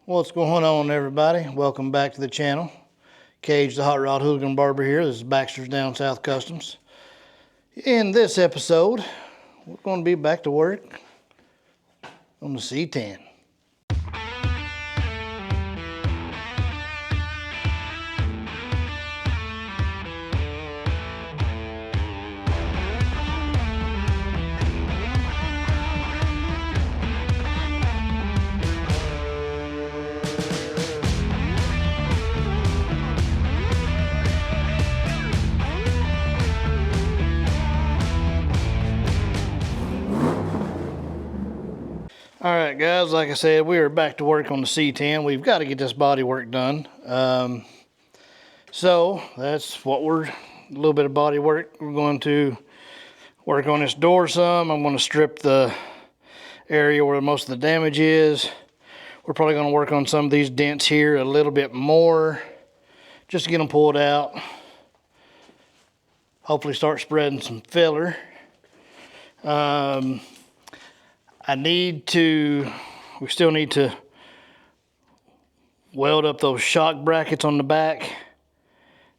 What's going on, everybody? Welcome back to the channel. Cage the Hot Rod Hooligan Barber here. This is Baxter's Down South Customs. In this episode, we're going to be back to work on the C10. All right, guys, like I said, we are back to work on the C10. We've got to get this body work done. So that's what a little bit of body work. We're going to work on this door some. I'm going to strip the area where most of the damage is. We're probably going to work on some of these dents here a little bit more, just to get them pulled out. Hopefully start spreading some filler. We still need to weld up those shock brackets on the back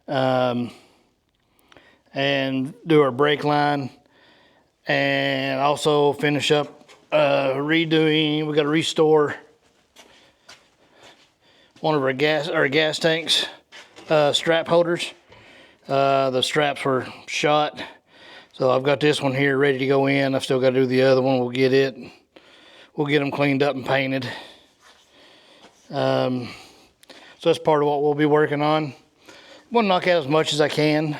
and do our brake line, and also finish up we got to restore one of our gas tanks strap holders. The straps were shot. So I've got this one here ready to go in. I've still got to do the other one. We'll get them cleaned up and painted. So that's part of what we'll be working on. I'm going to knock out as much as I can.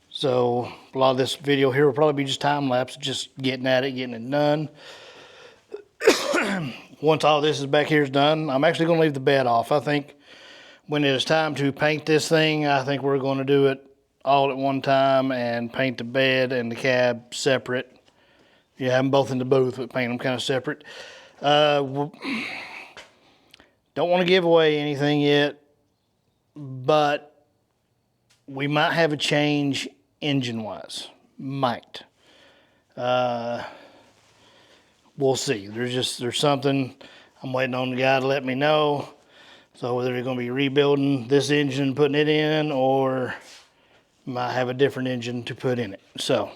So a lot of this video here will probably be just time lapse, just getting at it, getting it done. Once all this is back here is done, I'm actually going to leave the bed off. I think when it is time to paint this thing, I think we're going to do it all at one time and paint the bed and the cab separate. You have them both in the booth, but paint them kind of separate. Don't want to give away anything yet, but we might have a change engine-wise. Might. We'll see. There's something. I'm waiting on the guy to let me know. So whether they're going to be rebuilding this engine, putting it in, or might have a different engine to put in it. So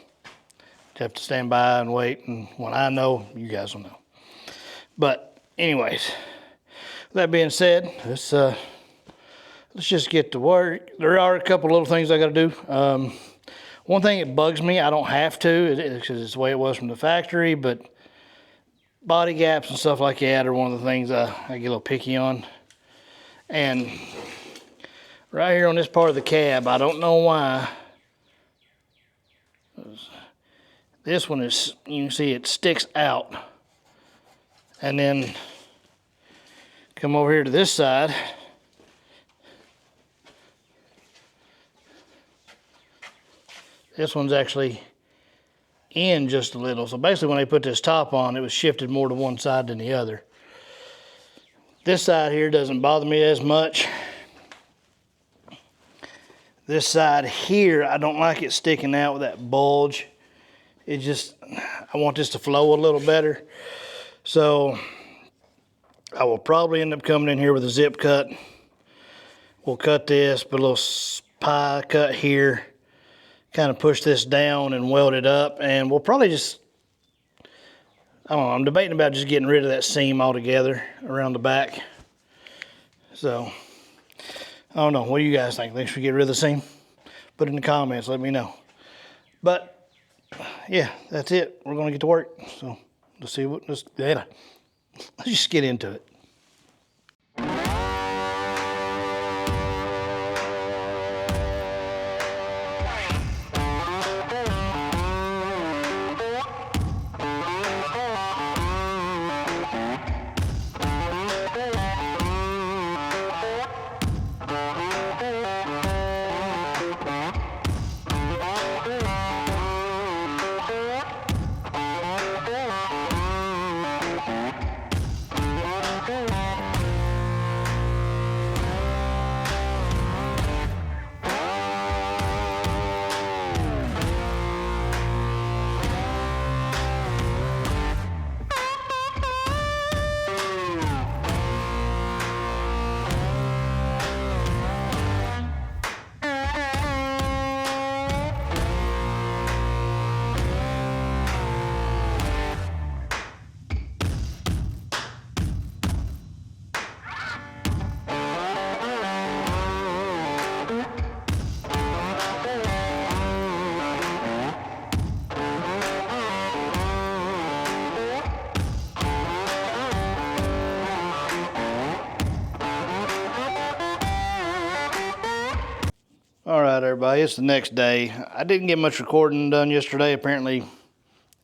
have to stand by and wait, and when I know, you guys will know. But anyways, with that being said, let's just get to work. There are a couple little things I got to do. One thing that bugs me, I don't have to, because it's the way it was from the factory, but body gaps and stuff like that are one of the things I get a little picky on. And right here on this part of the cab, I don't know why. This one is, you can see it sticks out. And then come over here to this side. This one's actually in just a little. So basically when they put this top on, it was shifted more to one side than the other. This side here doesn't bother me as much. This side here, I don't like it sticking out with that bulge. I want this to flow a little better. So I will probably end up coming in here with a zip cut. We'll cut this, put a little pie cut here, kind of push this down and weld it up. And we'll probably just, I don't know, I'm debating about just getting rid of that seam altogether around the back. So I don't know. What do you guys think? Think we should get rid of the seam? Put it in the comments. Let me know. But yeah, that's it. We're going to get to work. So let's just get into it. right, everybody, it's the next day. I didn't get much recording done yesterday. Apparently,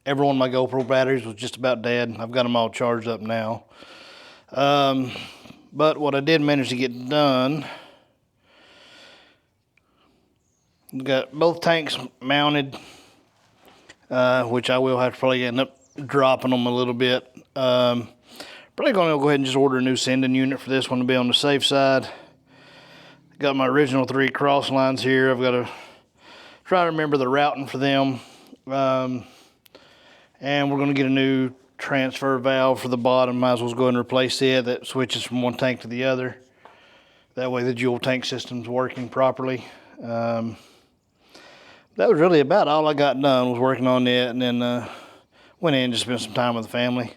every one of my GoPro batteries was just about dead. I've got them all charged up now. But what I did manage to get done, got both tanks mounted, which I will have to probably end up dropping them a little bit. Probably going to go ahead and just order a new sending unit for this one to be on the safe side. Got my original 3 cross lines here. I've got to try to remember the routing for them. And we're going to get a new transfer valve for the bottom. Might as well go ahead and replace it. That switches from one tank to the other. That way the dual tank system's working properly. That was really about all I got done, was working on it, and then went in and just spent some time with the family.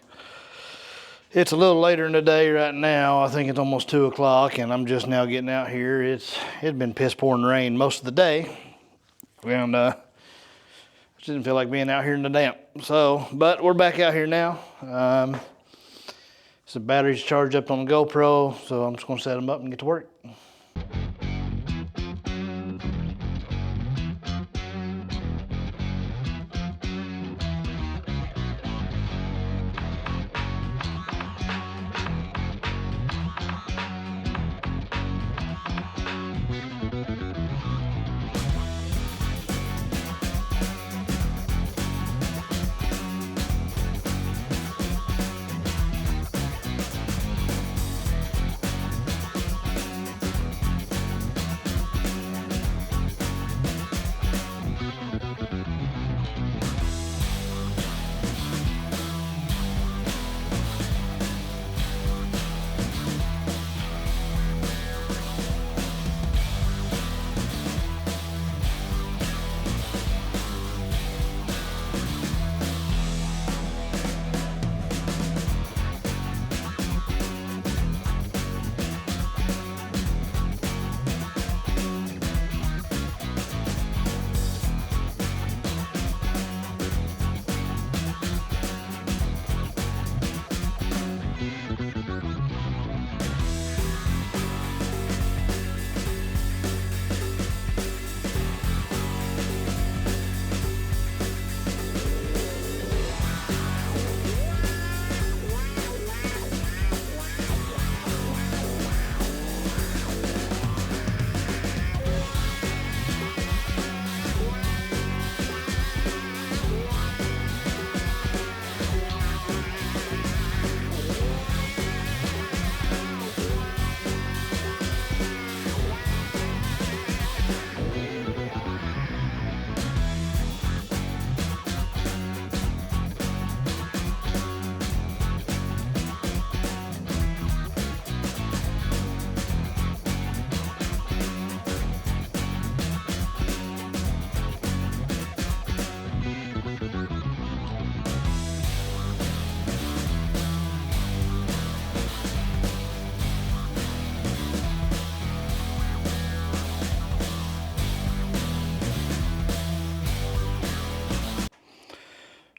It's a little later in the day right now. I think it's almost 2 o'clock, and I'm just now getting out here. It's been piss pouring rain most of the day, and just didn't feel like being out here in the damp. So, but we're back out here now. So the battery's charged up on the GoPro, so I'm just gonna set them up and get to work.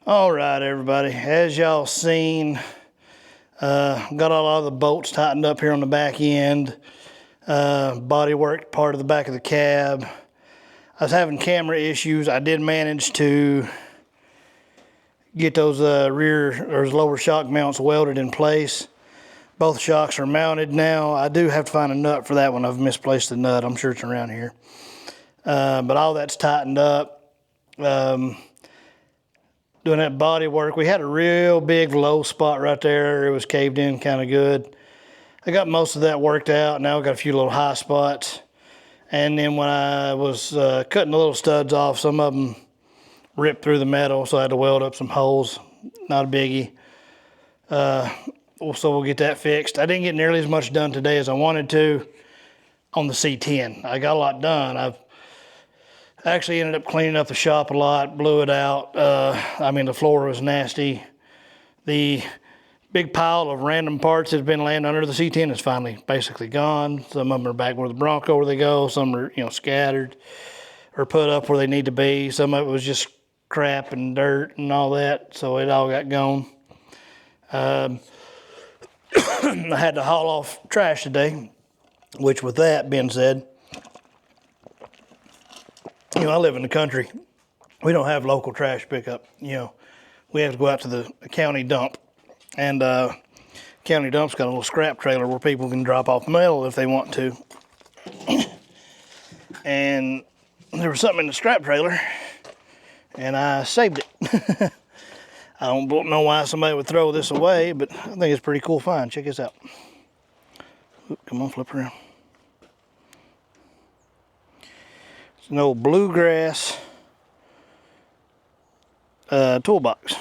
All right, everybody, as y'all seen, got all of the bolts tightened up here on the back end, bodywork part of the back of the cab. I was having camera issues. I did manage to get those rear or lower shock mounts welded in place. Both shocks are mounted now. I do have to find a nut for that one. I've misplaced the nut. I'm sure it's around here. But all that's tightened up. Doing that body work, we had a real big low spot right there. It was caved in kind of good. I got most of that worked out. Now I got a few little high spots. And then when I was cutting the little studs off, some of them ripped through the metal, so I had to weld up some holes. Not a biggie. So we'll get that fixed. I didn't get nearly as much done today as I wanted to on the C10. I got a lot done. I've actually ended up cleaning up the shop a lot, blew it out. I mean, the floor was nasty. The big pile of random parts that's been laying under the C10 is finally basically gone. Some of them are back where the Bronco where they go. Some are, scattered or put up where they need to be. Some of it was just crap and dirt and all that, so it all got gone. I had to haul off trash today, which with that being said, You know, I live in the country. We don't have local trash pickup. You know, we have to go out to the county dump, and county dump's got a little scrap trailer where people can drop off mail if they want to. And there was something in the scrap trailer, and I saved it. I don't know why somebody would throw this away, but I think it's a pretty cool find. Check this out. Oop, come on, flip around. It's an old bluegrass toolbox,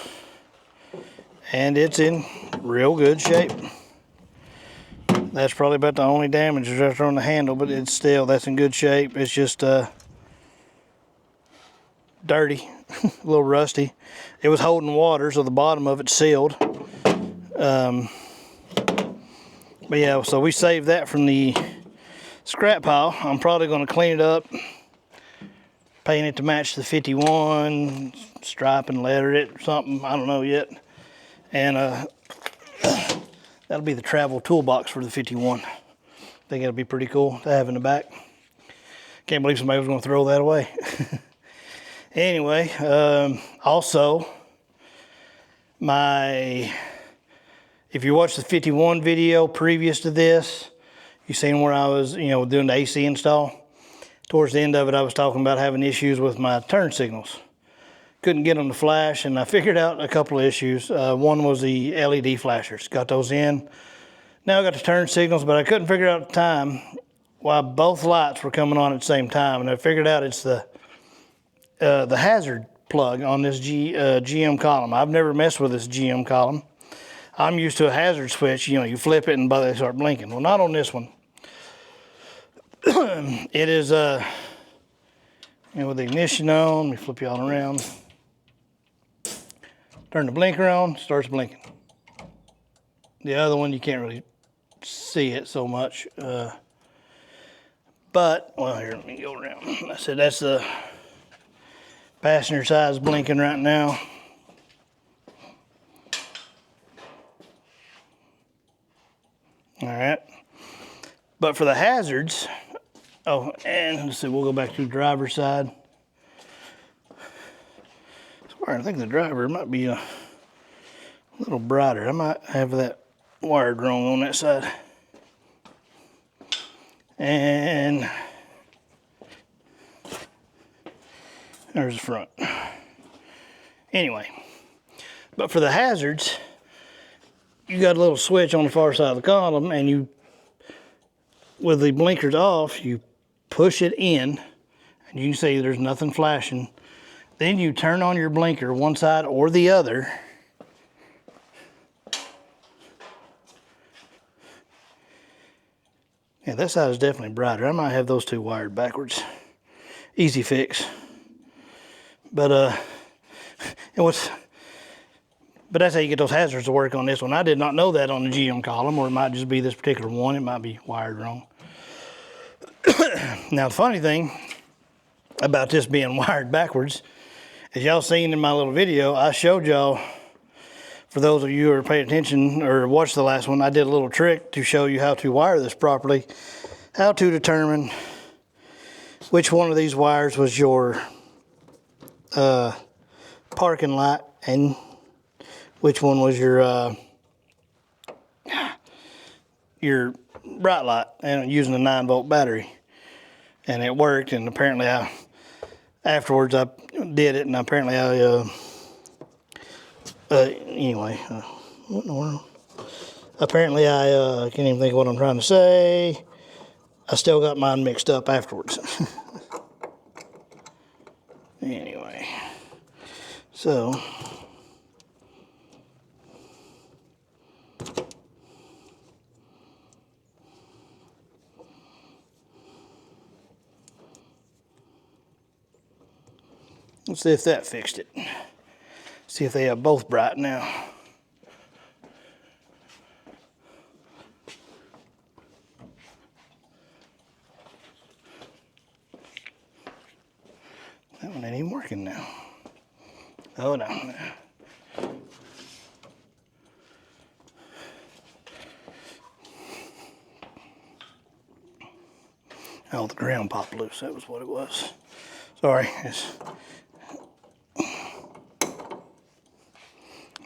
and it's in real good shape. That's probably about the only damage is right on the handle, but it's still, that's in good shape. It's just dirty, a little rusty. It was holding water, so the bottom of it's sealed. But yeah, so we saved that from the scrap pile. I'm probably going to clean it up, paint it to match the 51, stripe and letter it or something. I don't know yet. And that'll be the travel toolbox for the 51. I think it'll be pretty cool to have in the back. Can't believe somebody was going to throw that away. Anyway, also, if you watch the 51 video previous to this, you seen where I was, you know, doing the AC install. Towards the end of it, I was talking about having issues with my turn signals. Couldn't get them to flash, and I figured out a couple of issues. One was the LED flashers. Got those in. Now I got the turn signals, but I couldn't figure out the time why both lights were coming on at the same time. And I figured out it's the hazard plug on this GM column. I've never messed with this GM column. I'm used to a hazard switch. You know, you flip it and they start blinking. Well, not on this one. It is, you know, with the ignition on, let me flip you all around. Turn the blinker on, starts blinking. The other one, you can't really see it so much. But, well, here, let me go around. I said that's the passenger side's blinking right now. All right. But for the hazards, oh, and let's see, we'll go back to the driver's side. I think the driver might be a little brighter. I might have that wired wrong on that side. And there's the front. Anyway, but for the hazards, you got a little switch on the far side of the column, and you, with the blinkers off, you push it in, and you can see there's nothing flashing. Then you turn on your blinker, one side or the other. Yeah, that side is definitely brighter. I might have those two wired backwards. Easy fix. But but that's how you get those hazards to work on this one. I did not know that on the GM column, or it might just be this particular one. It might be wired wrong. Now, the funny thing about this being wired backwards, as y'all seen in my little video, I showed y'all, for those of you who are paying attention or watched the last one, I did a little trick to show you how to wire this properly, how to determine which one of these wires was your parking light and which one was your bright light, and using a 9-volt battery. And it worked, and apparently afterwards I did it, and apparently anyway, what in the world? Apparently I can't even think of what I'm trying to say. I still got mine mixed up afterwards. Anyway, so let's see if that fixed it. See if they have both bright now. That one ain't even working now. Oh no. Oh, the ground popped loose. That was what it was. Sorry.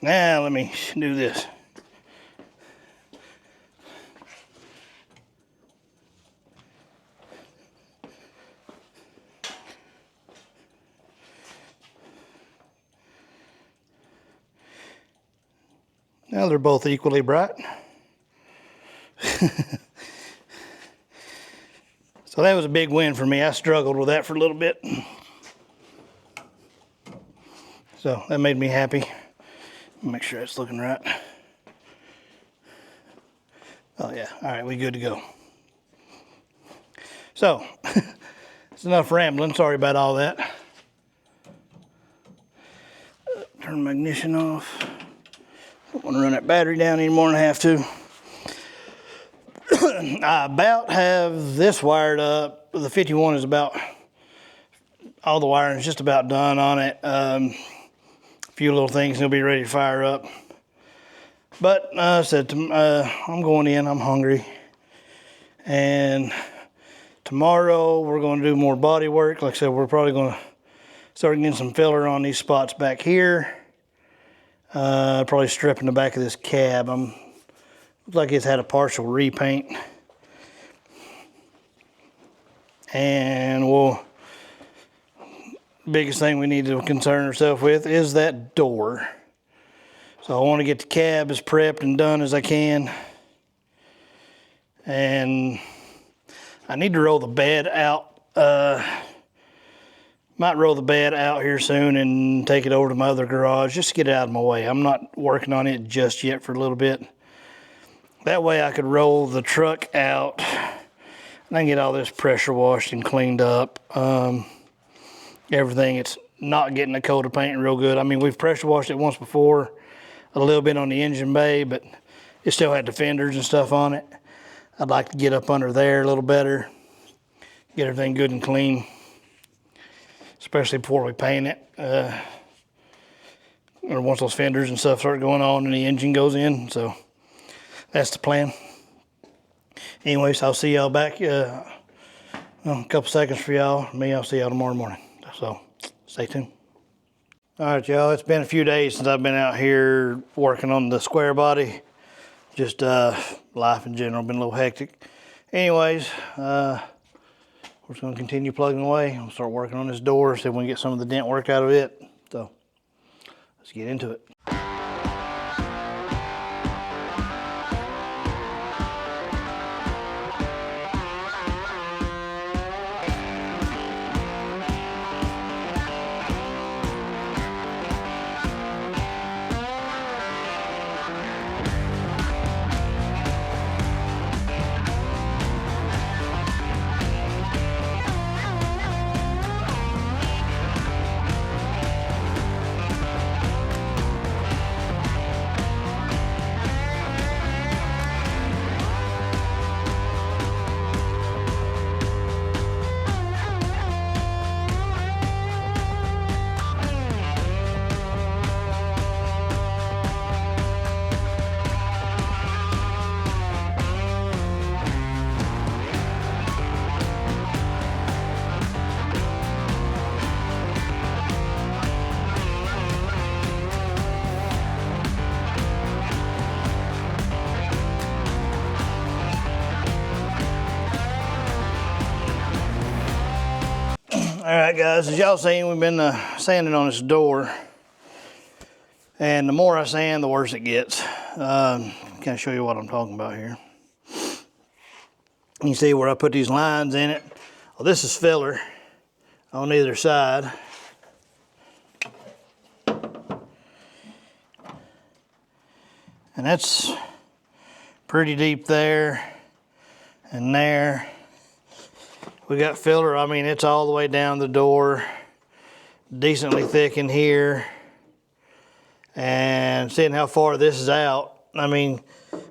Now let me do this. Now they're both equally bright. So that was a big win for me. I struggled with that for a little bit. So that made me happy. Make sure it's looking right. Oh yeah, all right, we good to go. So, it's enough rambling. Sorry about all that. Turn my ignition off. Don't want to run that battery down any more than I have to. I about have this wired up. The 51 is about, all the wiring is just about done on it. A few little things, it'll be ready to fire up. But I said, I'm going in, I'm hungry. And tomorrow we're going to do more body work. Like I said, we're probably going to start getting some filler on these spots back here. Probably stripping the back of this cab. Looks like it's had a partial repaint. And biggest thing we need to concern ourselves with is that door. So I want to get the cab as prepped and done as I can. And I need to roll the bed out. Might roll the bed out here soon and take it over to my other garage just to get it out of my way. I'm not working on it just yet for a little bit. That way I could roll the truck out and I can get all this pressure washed and cleaned up. Everything, it's not getting the coat of paint real good. I mean, we've pressure washed it once before, a little bit on the engine bay, but it still had the fenders and stuff on it. I'd like to get up under there a little better, get everything good and clean, especially before we paint it. Or once those fenders and stuff start going on and the engine goes in. So that's the plan. Anyways, I'll see y'all back. A couple seconds for y'all. Me, I'll see y'all tomorrow morning. So stay tuned. All right, y'all. It's been a few days since I've been out here working on the square body. Just life in general been a little hectic. Anyways, we're just gonna continue plugging away. I'll start working on this door, see if we can get some of the dent work out of it. So let's get into it. All right, guys, as y'all seen, we've been sanding on this door. And the more I sand, the worse it gets. Can I show you what I'm talking about here? You can see where I put these lines in it. Well, this is filler on either side. And that's pretty deep there and there. We got filler, I mean, it's all the way down the door, decently thick in here. And seeing how far this is out, I mean,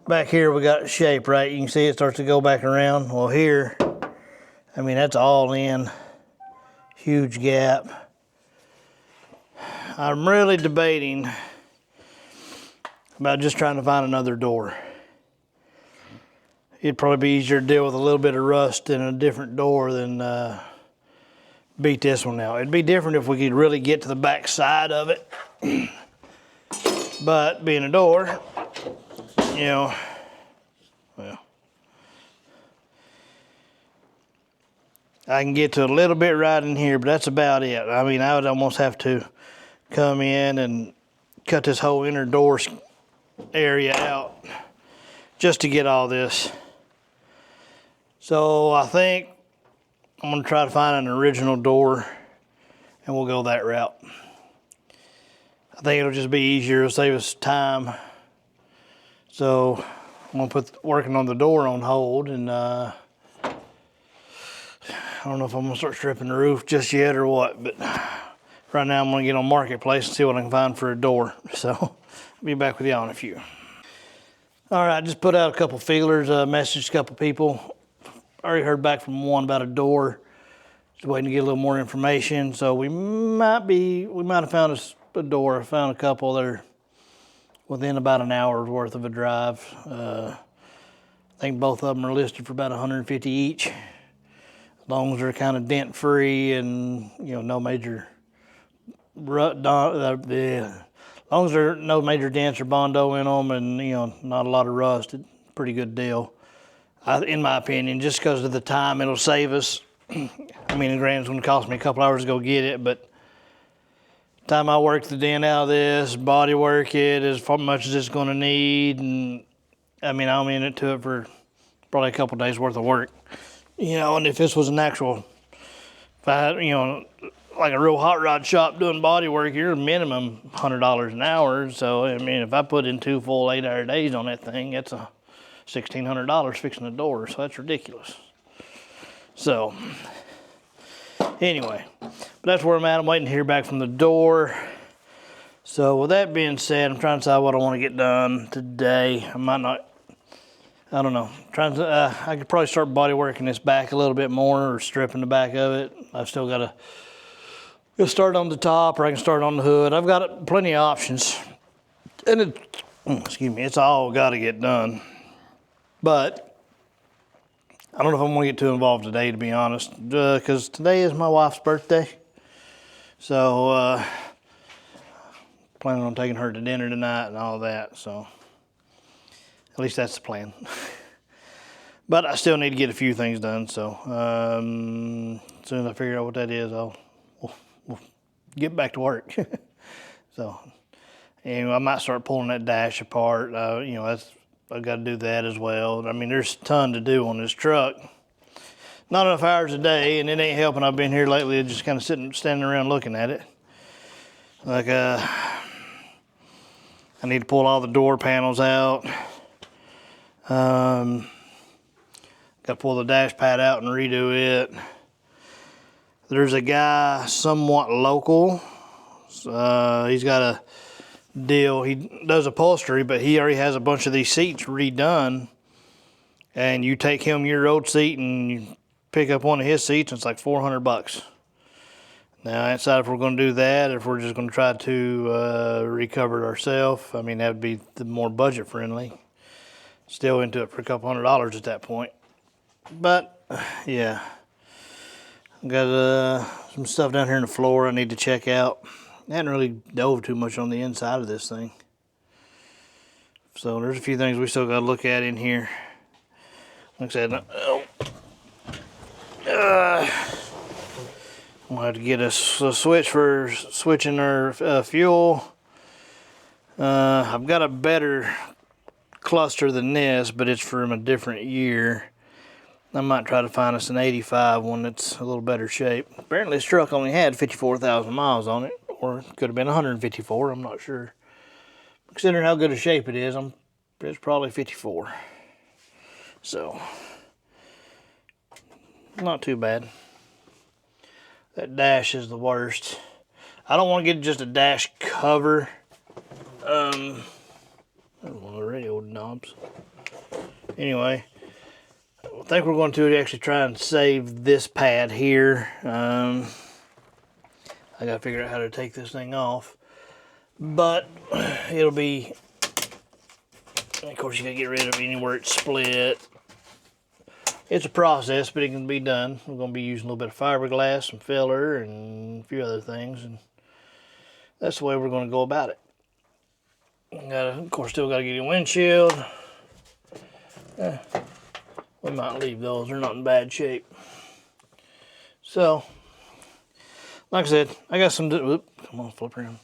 back here we got shape, right? You can see it starts to go back around. Well, here, I mean, that's all in, huge gap. I'm really debating about just trying to find another door. It'd probably be easier to deal with a little bit of rust in a different door than beat this one out. It'd be different if we could really get to the back side of it. But being a door, you know, well, I can get to a little bit right in here, but that's about it. I mean, I would almost have to come in and cut this whole inner door area out just to get all this. So I think I'm gonna try to find an original door and we'll go that route. I think it'll just be easier, it'll save us time. So I'm gonna put working on the door on hold, and I don't know if I'm gonna start stripping the roof just yet or what, but right now I'm gonna get on Marketplace and see what I can find for a door. So I'll be back with y'all in a few. All right, just put out a couple feelers, messaged a couple people. I already heard back from one about a door. Just waiting to get a little more information. So we might have found a door. I found a couple that are within about an hour's worth of a drive. I think both of them are listed for about $150 each. As long as they're kind of dent free and, you know, no major as long as there are no major dents or Bondo in them, and, you know, not a lot of rust, it's a pretty good deal. In my opinion, just because of the time it'll save us. I mean, granted, it's going to cost me a couple hours to go get it, but the time I work the dent out of this, body work it as much as it's going to need, and I mean, I'm in it to it for probably a couple days worth of work. You know, and if this was an actual, if I had, you know, like a real hot rod shop doing body work, you're minimum $100 an hour. So, I mean, if I put in 2 full 8-hour days on that thing, it's a $1,600 fixing the door. So that's ridiculous. So, anyway, but that's where I'm at. I'm waiting to hear back from the door. So with that being said, I'm trying to decide what I want to get done today. I might not, I don't know. I could probably start body working this back a little bit more, or stripping the back of it. I've still got to start on the top, or I can start on the hood. I've got plenty of options. And it's all got to get done. But I don't know if I'm going to get too involved today, to be honest, because today is my wife's birthday. So, planning on taking her to dinner tonight and all that, so at least that's the plan. But I still need to get a few things done, so as soon as I figure out what that is, we'll get back to work. So, anyway, I might start pulling that dash apart. You know, I've got to do that as well. I mean, there's a ton to do on this truck. Not enough hours a day, and it ain't helping. I've been here lately just kind of standing around looking at it. Like, I need to pull all the door panels out. Got to pull the dash pad out and redo it. There's a guy somewhat local. He's got a deal. He does upholstery, but he already has a bunch of these seats redone. And you take him your old seat and you pick up one of his seats, and it's like $400. Now, I ain't decided if we're going to do that, or if we're just going to try to recover it ourselves. I mean, that would be the more budget friendly. Still into it for a couple $100 at that point. But, yeah. I've got some stuff down here on the floor I need to check out. I hadn't really dove too much on the inside of this thing. So there's a few things we still got to look at in here. Like I said, I'm going to have to get a switch for switching our fuel. I've got a better cluster than this, but it's from a different year. I might try to find us an 85 one that's a little better shape. Apparently this truck only had 54,000 miles on it, or it could have been 154, I'm not sure. Considering how good a shape it is, it's probably 54. So, not too bad. That dash is the worst. I don't want to get just a dash cover. That's one of the radio knobs. Anyway, I think we're going to actually try and save this pad here. I got to figure out how to take this thing off. But it'll be, of course, you got to get rid of anywhere it's split. it's a process, but it can be done. We're going to be using a little bit of fiberglass, some filler, and a few other things, and that's the way we're going to go about it. Of course, still got to get a windshield. We might leave those. They're not in bad shape. So, like I said, I got some. Come on, flip around.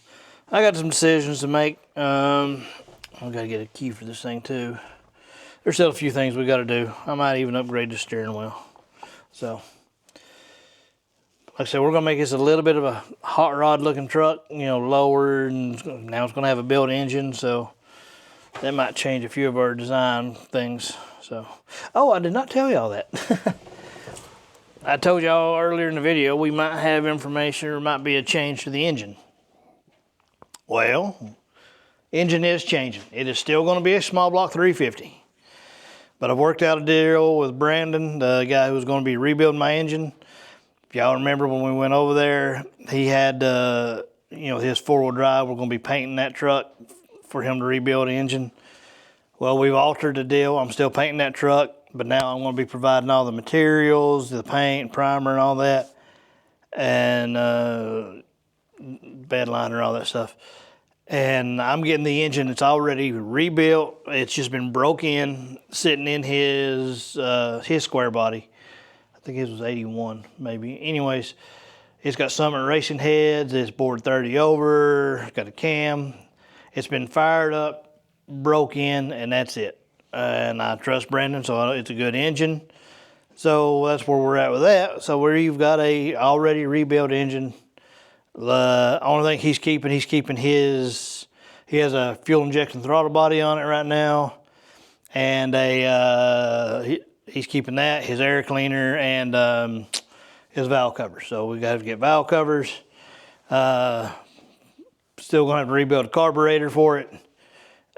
I got some decisions to make. I've got to get a key for this thing too. There's still a few things we got to do. I might even upgrade the steering wheel. So, like I said, we're gonna make this a little bit of a hot rod looking truck. You know, lower, and now it's gonna have a built engine. So that might change a few of our design things. So, oh, I did not tell y'all that. I told y'all earlier in the video we might have information or might be a change to the engine. Well, engine is changing. It is still going to be a small block 350. But I've worked out a deal with Brandon, the guy who's going to be rebuilding my engine. If y'all remember when we went over there, he had, you know, his four-wheel drive. We're going to be painting that truck for him to rebuild the engine. Well, we've altered the deal. I'm still painting that truck, but now I'm going to be providing all the materials, the paint, primer, and all that, and bed liner, all that stuff. And I'm getting the engine. It's already rebuilt. It's just been broke in, sitting in his square body. I think his was 81, maybe. Anyways, it's got Summit racing heads. It's bored 30 over. It's got a cam. It's been fired up, broke in, and that's it. And I trust Brandon, so it's a good engine. So that's where we're at with that. So we've got a already rebuilt engine. The only thing he's keeping his, he has a fuel injection throttle body on it right now, and he's keeping that, his air cleaner, and his valve covers. So we got to get valve covers. Still gonna have to rebuild a carburetor for it,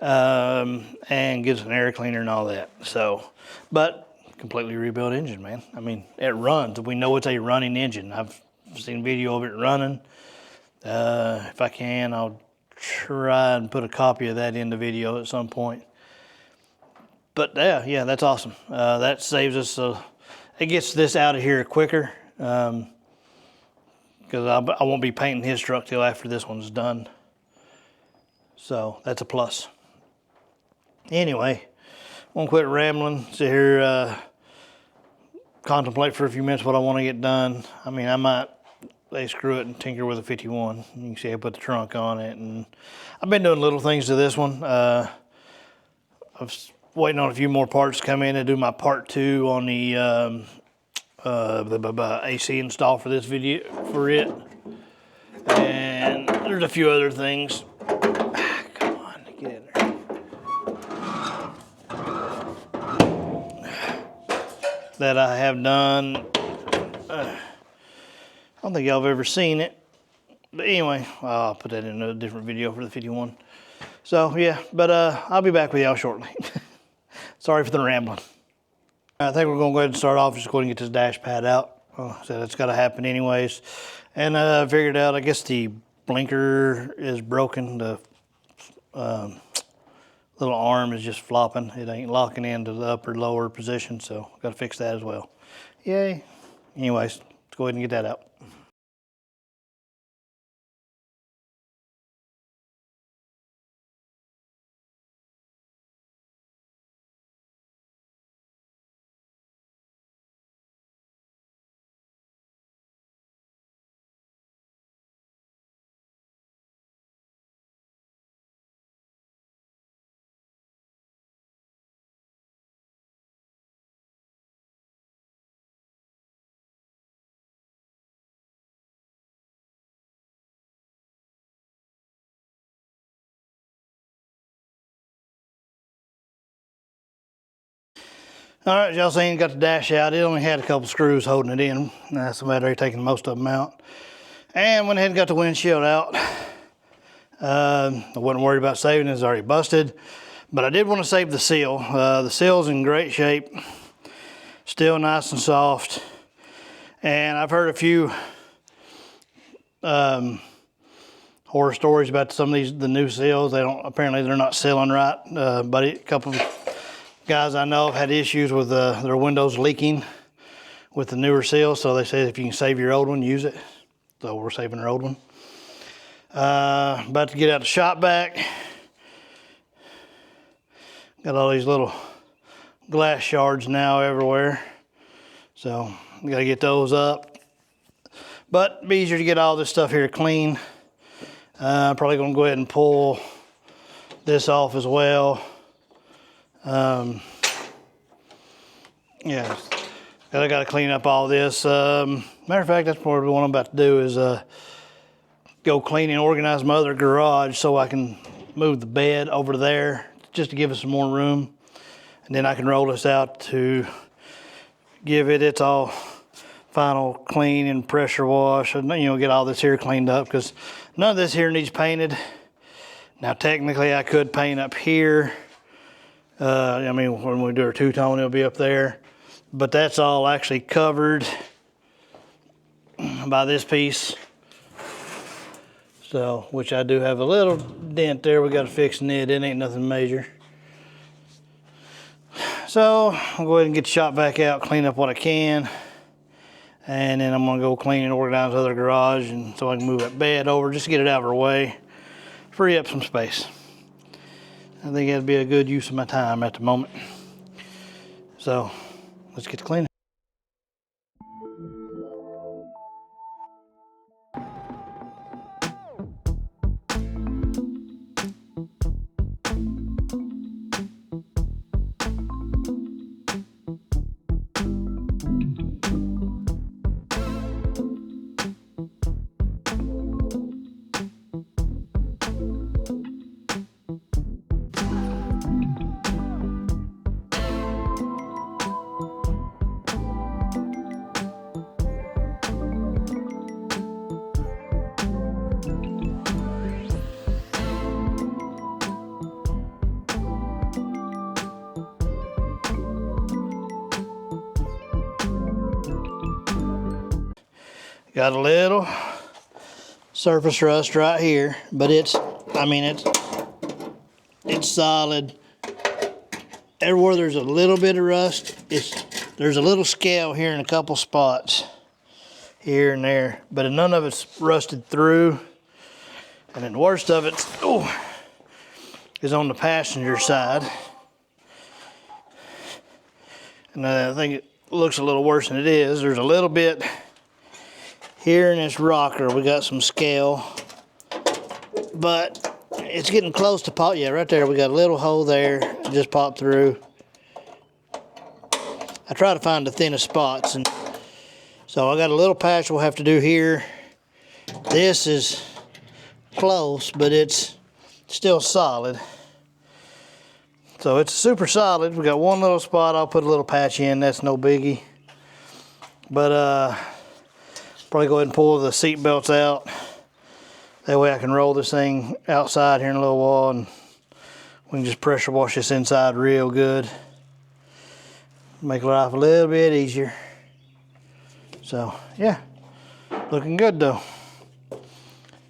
and get an air cleaner and all that. So, but completely rebuilt engine, man. I mean, it runs. We know it's a running engine. I've seen video of it running. If I can, I'll try and put a copy of that in the video at some point. But yeah, that's awesome. That saves us, it gets this out of here quicker, because I won't be painting his truck till after this one's done. So that's a plus. Anyway, won't quit rambling. Sit here, contemplate for a few minutes what I want to get done. I mean, I might screw it and tinker with a 51. You can see I put the trunk on it, and I've been doing little things to this one. I was waiting on a few more parts to come in and do my part 2 on the AC install for this video, for it. And there's a few other things. Come on, get in there. That I have done. I don't think y'all have ever seen it. But anyway, I'll put that in a different video for the 51. So yeah, but I'll be back with y'all shortly. Sorry for the rambling. I think we're gonna go ahead and start off. Just go ahead and get this dash pad out. So that's gotta happen anyways. And I figured out, I guess the blinker is broken. The little arm is just flopping. It ain't locking into the upper lower position, so gotta fix that as well. Yay. Anyways, let's go ahead and get that out. All right, y'all seen, got the dash out. It only had a couple screws holding it in. That's the matter, taking most of them out. And went ahead and got the windshield out. I wasn't worried about saving it, it's already busted. But I did want to save the seal. The seal's in great shape. Still nice and soft. And I've heard a few horror stories about some of the new seals. Apparently they're not sealing right. But a couple of guys I know have had issues with their windows leaking with the newer seal, so they say if you can save your old one, use it. So we're saving our old one. About to get out the shop vac. Got all these little glass shards now everywhere, so we gotta get those up. But it'd be easier to get all this stuff here clean. Probably gonna go ahead and pull this off as well. Yeah, I gotta clean up all this. Matter of fact, that's probably what I'm about to do is go clean and organize my other garage so I can move the bed over there just to give us some more room. And then I can roll this out to give it its all final clean and pressure wash, and you know, get all this here cleaned up, because none of this here needs painted. Now technically I could paint up here. I mean, when we do our two-tone, it'll be up there, but that's all actually covered by this piece. So, which I do have a little dent there. We got to fix it. It ain't nothing major. So I'll go ahead and get the shop vac out, clean up what I can, and then I'm gonna go clean and organize the other garage, and so I can move that bed over, just to get it out of our way, free up some space. I think that'd be a good use of my time at the moment. So let's get to cleaning. Got a little surface rust right here, but it's solid. Everywhere there's a little bit of rust, there's a little scale here in a couple spots, here and there, but none of it's rusted through. And then the worst of it is on the passenger side. And I think it looks a little worse than it is. There's a little bit here in this rocker. We got some scale, but it's getting close to pop. Yeah, right there, we got a little hole there, it just popped through. I try to find the thinnest spots, and so I got a little patch we'll have to do here. This is close, but it's still solid. So it's super solid. We got one little spot I'll put a little patch in, that's no biggie. But probably go ahead and pull the seat belts out. That way I can roll this thing outside here in a little while, and we can just pressure wash this inside real good. Make life a little bit easier. So yeah, looking good though.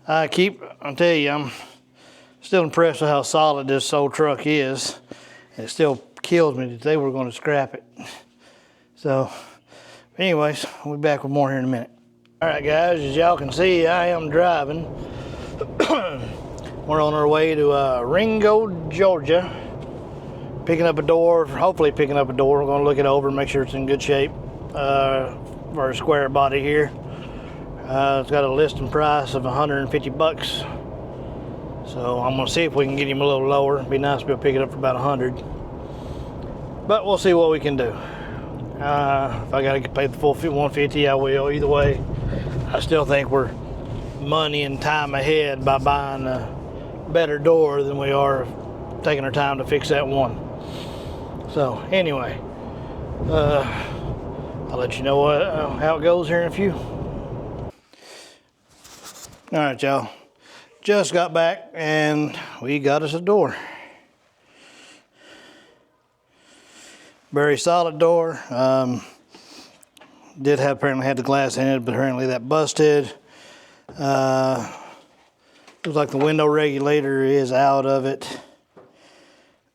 I'll tell you, I'm still impressed with how solid this old truck is. It still kills me that they were going to scrap it. So anyways, we'll be back with more here in a minute. All right guys, as y'all can see, I am driving. We're on our way to Ringo, Georgia. Picking up a door, hopefully picking up a door. We're gonna look it over and make sure it's in good shape for a square body here. It's got a listing price of 150 bucks. So I'm gonna see if we can get him a little lower. It'd be nice to be able to pick it up for about 100. But we'll see what we can do. If I gotta pay the full 150, I will. Either way, I still think we're money and time ahead by buying a better door than we are taking our time to fix that one. So anyway, I'll let you know how it goes here in a few. All right, y'all. Just got back and we got us a door. Very solid door. Apparently had the glass in it, but apparently that busted. Looks like the window regulator is out of it.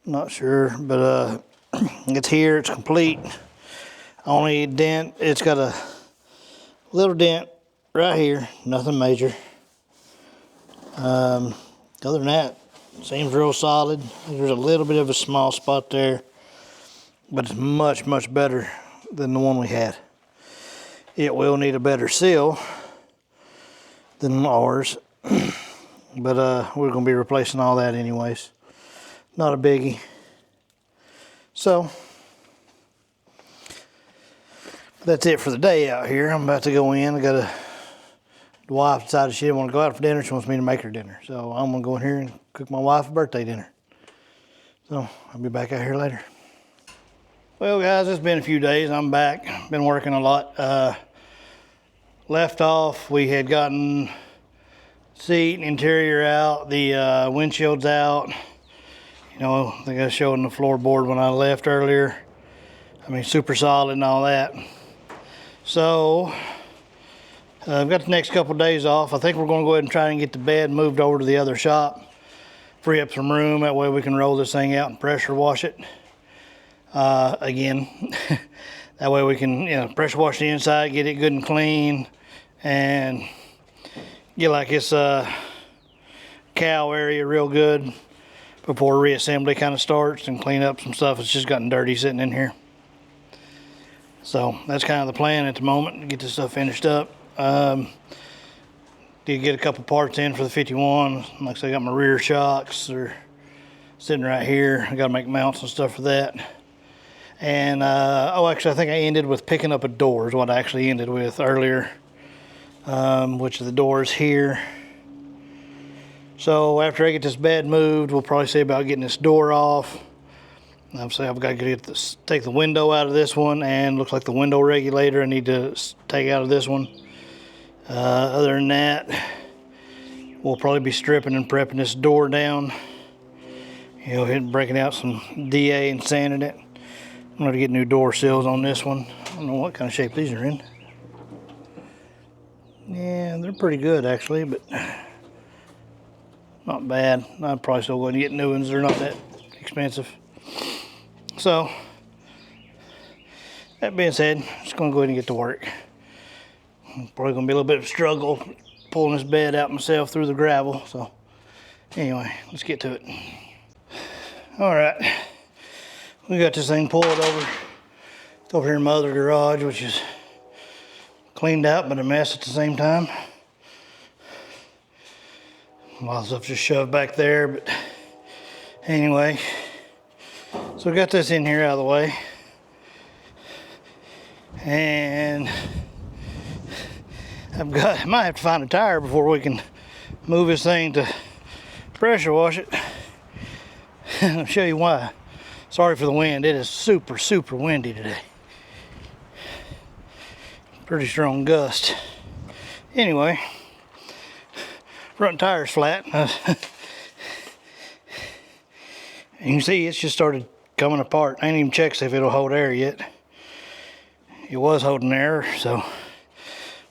Not sure, but It's here, it's complete. Only dent, it's got a little dent right here, nothing major. Other than that, seems real solid. There's a little bit of a small spot there, but it's much, much better than the one we had. It will need a better seal than ours, but we're gonna be replacing all that anyways. Not a biggie. So, that's it for the day out here. I'm about to go in. The wife decided she didn't want to go out for dinner. She wants me to make her dinner. So I'm gonna go in here and cook my wife a birthday dinner. So I'll be back out here later. Well guys, it's been a few days. I'm back. Been working a lot. Left off, we had gotten seat and interior out, the windshield's out. You know, I think I showed on the floorboard when I left earlier. I mean, super solid and all that. So, I've got the next couple of days off. I think we're going to go ahead and try and get the bed moved over to the other shop. Free up some room. That way we can roll this thing out and pressure wash it. Again, that way we can, you know, pressure wash the inside, get it good and clean, and get like this cow area real good before reassembly kind of starts, and clean up some stuff that's just gotten dirty sitting in here. So that's kind of the plan at the moment, to get this stuff finished up. Did get a couple parts in for the 51. Like I said, I got my rear shocks. They're sitting right here. I got to make mounts and stuff for that. And, oh, actually, I think I ended with picking up a door is what I actually ended with earlier, which the door is here. So after I get this bed moved, we'll probably see about getting this door off. Obviously, I've got to take the window out of this one, and looks like the window regulator I need to take out of this one. Other than that, we'll probably be stripping and prepping this door down. You know, breaking out some DA and sanding it. I'm going to get new door sills on this one. I don't know what kind of shape these are in. Yeah, they're pretty good actually, but not bad. I'm probably still going to get new ones. They're not that expensive. So, that being said, just going to go ahead and get to work. Probably going to be a little bit of a struggle pulling this bed out myself through the gravel. So, anyway, let's get to it. All right, we got this thing pulled over. It's over here in my other garage, which is cleaned out but a mess at the same time. A lot of stuff just shoved back there, but anyway. So we got this in here out of the way. And I might have to find a tire before we can move this thing to pressure wash it. I'll show you why. Sorry for the wind. It is super, super windy today. Pretty strong gust. Anyway, front tire's flat. You can see it's just started coming apart. I ain't even checked if it'll hold air yet. It was holding air, so.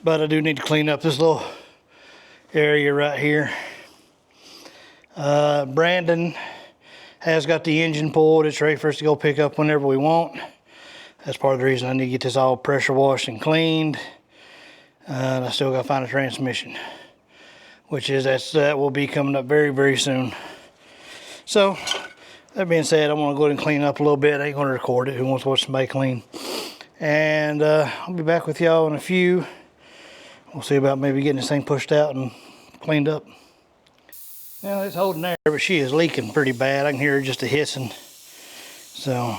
But I do need to clean up this little area right here. Brandon has got the engine pulled. It's ready for us to go pick up whenever we want. That's part of the reason I need to get this all pressure washed and cleaned. And I still got to find a transmission, which is that will be coming up very, very soon. So, that being said, I'm going to go ahead and clean up a little bit. I ain't going to record it. Who wants to watch somebody clean? And I'll be back with y'all in a few. We'll see about maybe getting this thing pushed out and cleaned up. Now it's holding there, but she is leaking pretty bad. I can hear her just a hissing. So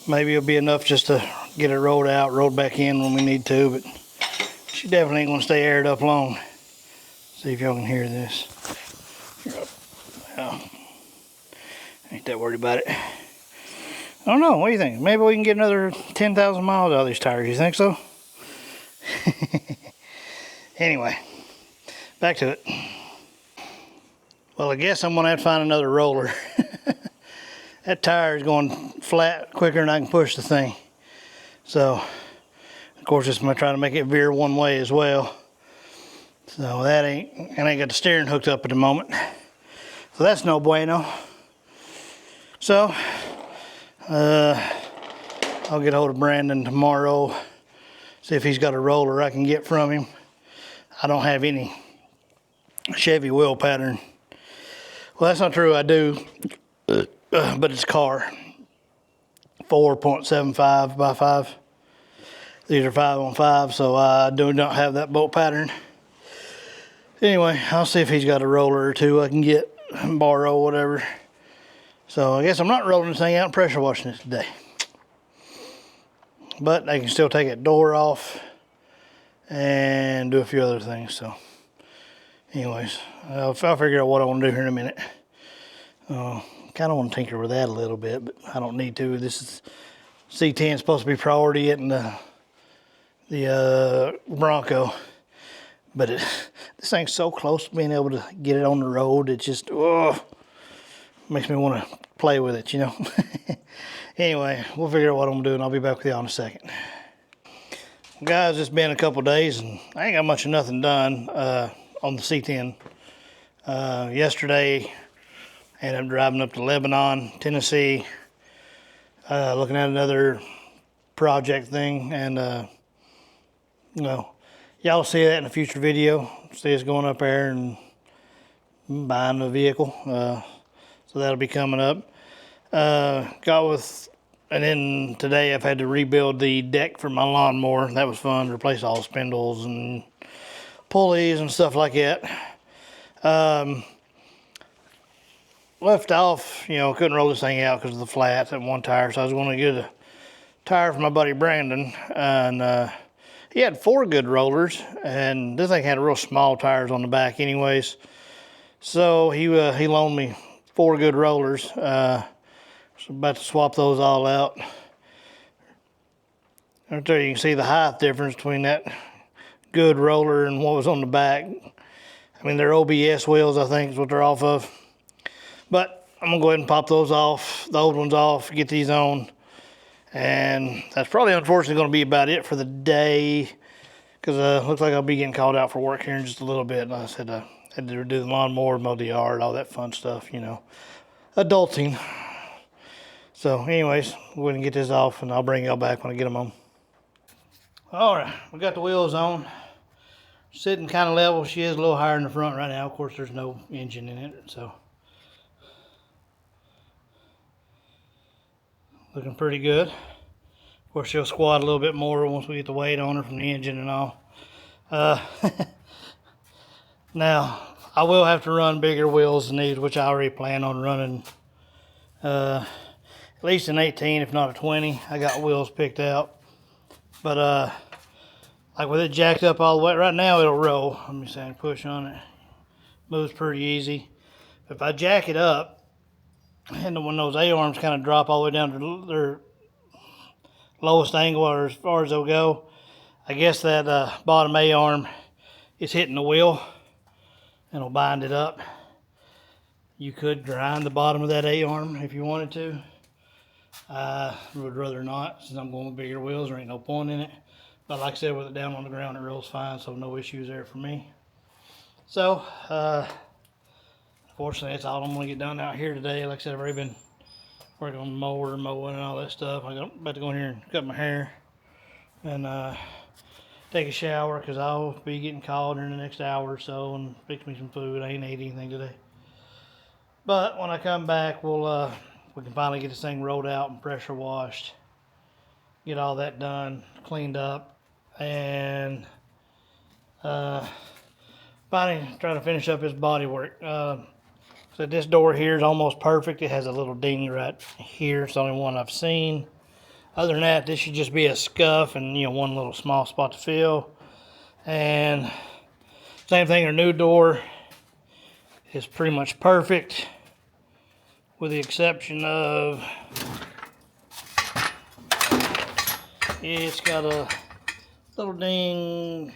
maybe it'll be enough just to get it rolled out, rolled back in when we need to, but she definitely ain't gonna stay aired up long. See if y'all can hear this. Well, ain't that worried about it. I don't know, what do you think? Maybe we can get another 10,000 miles out of these tires, you think so? Anyway, back to it. Well, I guess I'm gonna have to find another roller. That tire is going flat quicker than I can push the thing. So, of course, it's gonna try to make it veer one way as well. So I ain't got the steering hooked up at the moment. So that's no bueno. So, I'll get hold of Brandon tomorrow, see if he's got a roller I can get from him. I don't have any Chevy wheel pattern. Well, that's not true, I do, but it's a car. 4.75 by 5. These are 5-on-5, so I do not have that bolt pattern. Anyway, I'll see if he's got a roller or two I can get, borrow, whatever. So I guess I'm not rolling this thing out and pressure washing it today. But I can still take that door off and do a few other things. So anyways, I'll figure out what I want to do here in a minute. Kind of want to tinker with that a little bit, but I don't need to. This is C10 is supposed to be priority in the Bronco, but this thing's so close to being able to get it on the road. It just makes me want to play with it, you know. Anyway, we'll figure out what I'm doing. I'll be back with y'all in a second. Guys, it's been a couple days and I ain't got much of nothing done on the C10. Yesterday, I ended up driving up to Lebanon, Tennessee, looking at another project thing, and you know, y'all will see that in a future video. See us going up there and buying a vehicle, so that'll be coming up. And then today I've had to rebuild the deck for my lawnmower. That was fun, replace all the spindles and pulleys and stuff like that. Left off, you know, couldn't roll this thing out because of the flats and one tire, so I was going to get a tire from my buddy Brandon, and he had 4 good rollers, and this thing had real small tires on the back anyways, so he loaned me 4 good rollers. So about to swap those all out. Right there you can see the height difference between that good roller and what was on the back. I mean, they're OBS wheels, I think is what they're off of. But I'm gonna go ahead and pop those off, the old ones off, get these on. And that's probably unfortunately gonna be about it for the day, because looks like I'll be getting called out for work here in just a little bit. And I said I had to do the lawnmower, mow the yard, all that fun stuff, you know, adulting. So anyways, we'll go ahead and get this off and I'll bring y'all back when I get them on. All right, we got the wheels on. Sitting kind of level. She is a little higher in the front right now. Of course, there's no engine in it, so. Looking pretty good. Of course, she'll squat a little bit more once we get the weight on her from the engine and all. Now, I will have to run bigger wheels than these, which I already plan on running. At least an 18, if not a 20. I got wheels picked out. But like with it jacked up all the way, right now it'll roll. Let me see, I can push on it. Moves pretty easy. If I jack it up, and when those A-arms kind of drop all the way down to their lowest angle, or as far as they'll go, I guess that bottom A-arm is hitting the wheel and it'll bind it up. You could grind the bottom of that A-arm if you wanted to. I would rather not, since I'm going with bigger wheels. There ain't no point in it. But like I said, with it down on the ground, it rolls fine, so no issues there for me. So, fortunately, that's all I'm going to get done out here today. Like I said, I've already been working on the mower, mowing, and all that stuff. I'm about to go in here and cut my hair and take a shower, because I'll be getting called in the next hour or so and fix me some food. I ain't ate anything today. But when I come back, we can finally get this thing rolled out and pressure washed, get all that done, cleaned up, and finally try to finish up this body work. So this door here is almost perfect. It has a little ding right here. It's the only one I've seen. Other than that, this should just be a scuff and, you know, one little small spot to fill. And same thing, our new door is pretty much perfect, with the exception of it's got a little ding.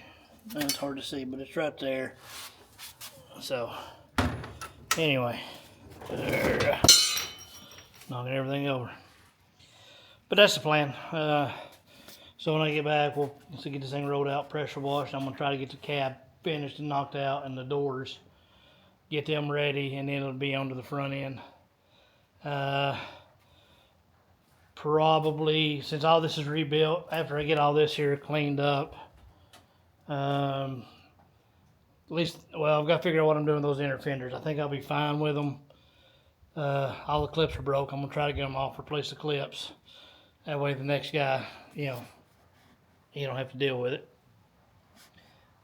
It's hard to see, but it's right there. So anyway, knocking everything over. But that's the plan. So when I get back, we'll get this thing rolled out, pressure washed. I'm gonna try to get the cab finished and knocked out, and the doors, get them ready, and then it'll be onto the front end. probably, since all this is rebuilt, after I get all this here cleaned up, at least, well, I've got to figure out what I'm doing with those inner fenders. I think I'll be fine with them. All the clips are broke. I'm going to try to get them off, replace the clips. That way the next guy, you know, he don't have to deal with it.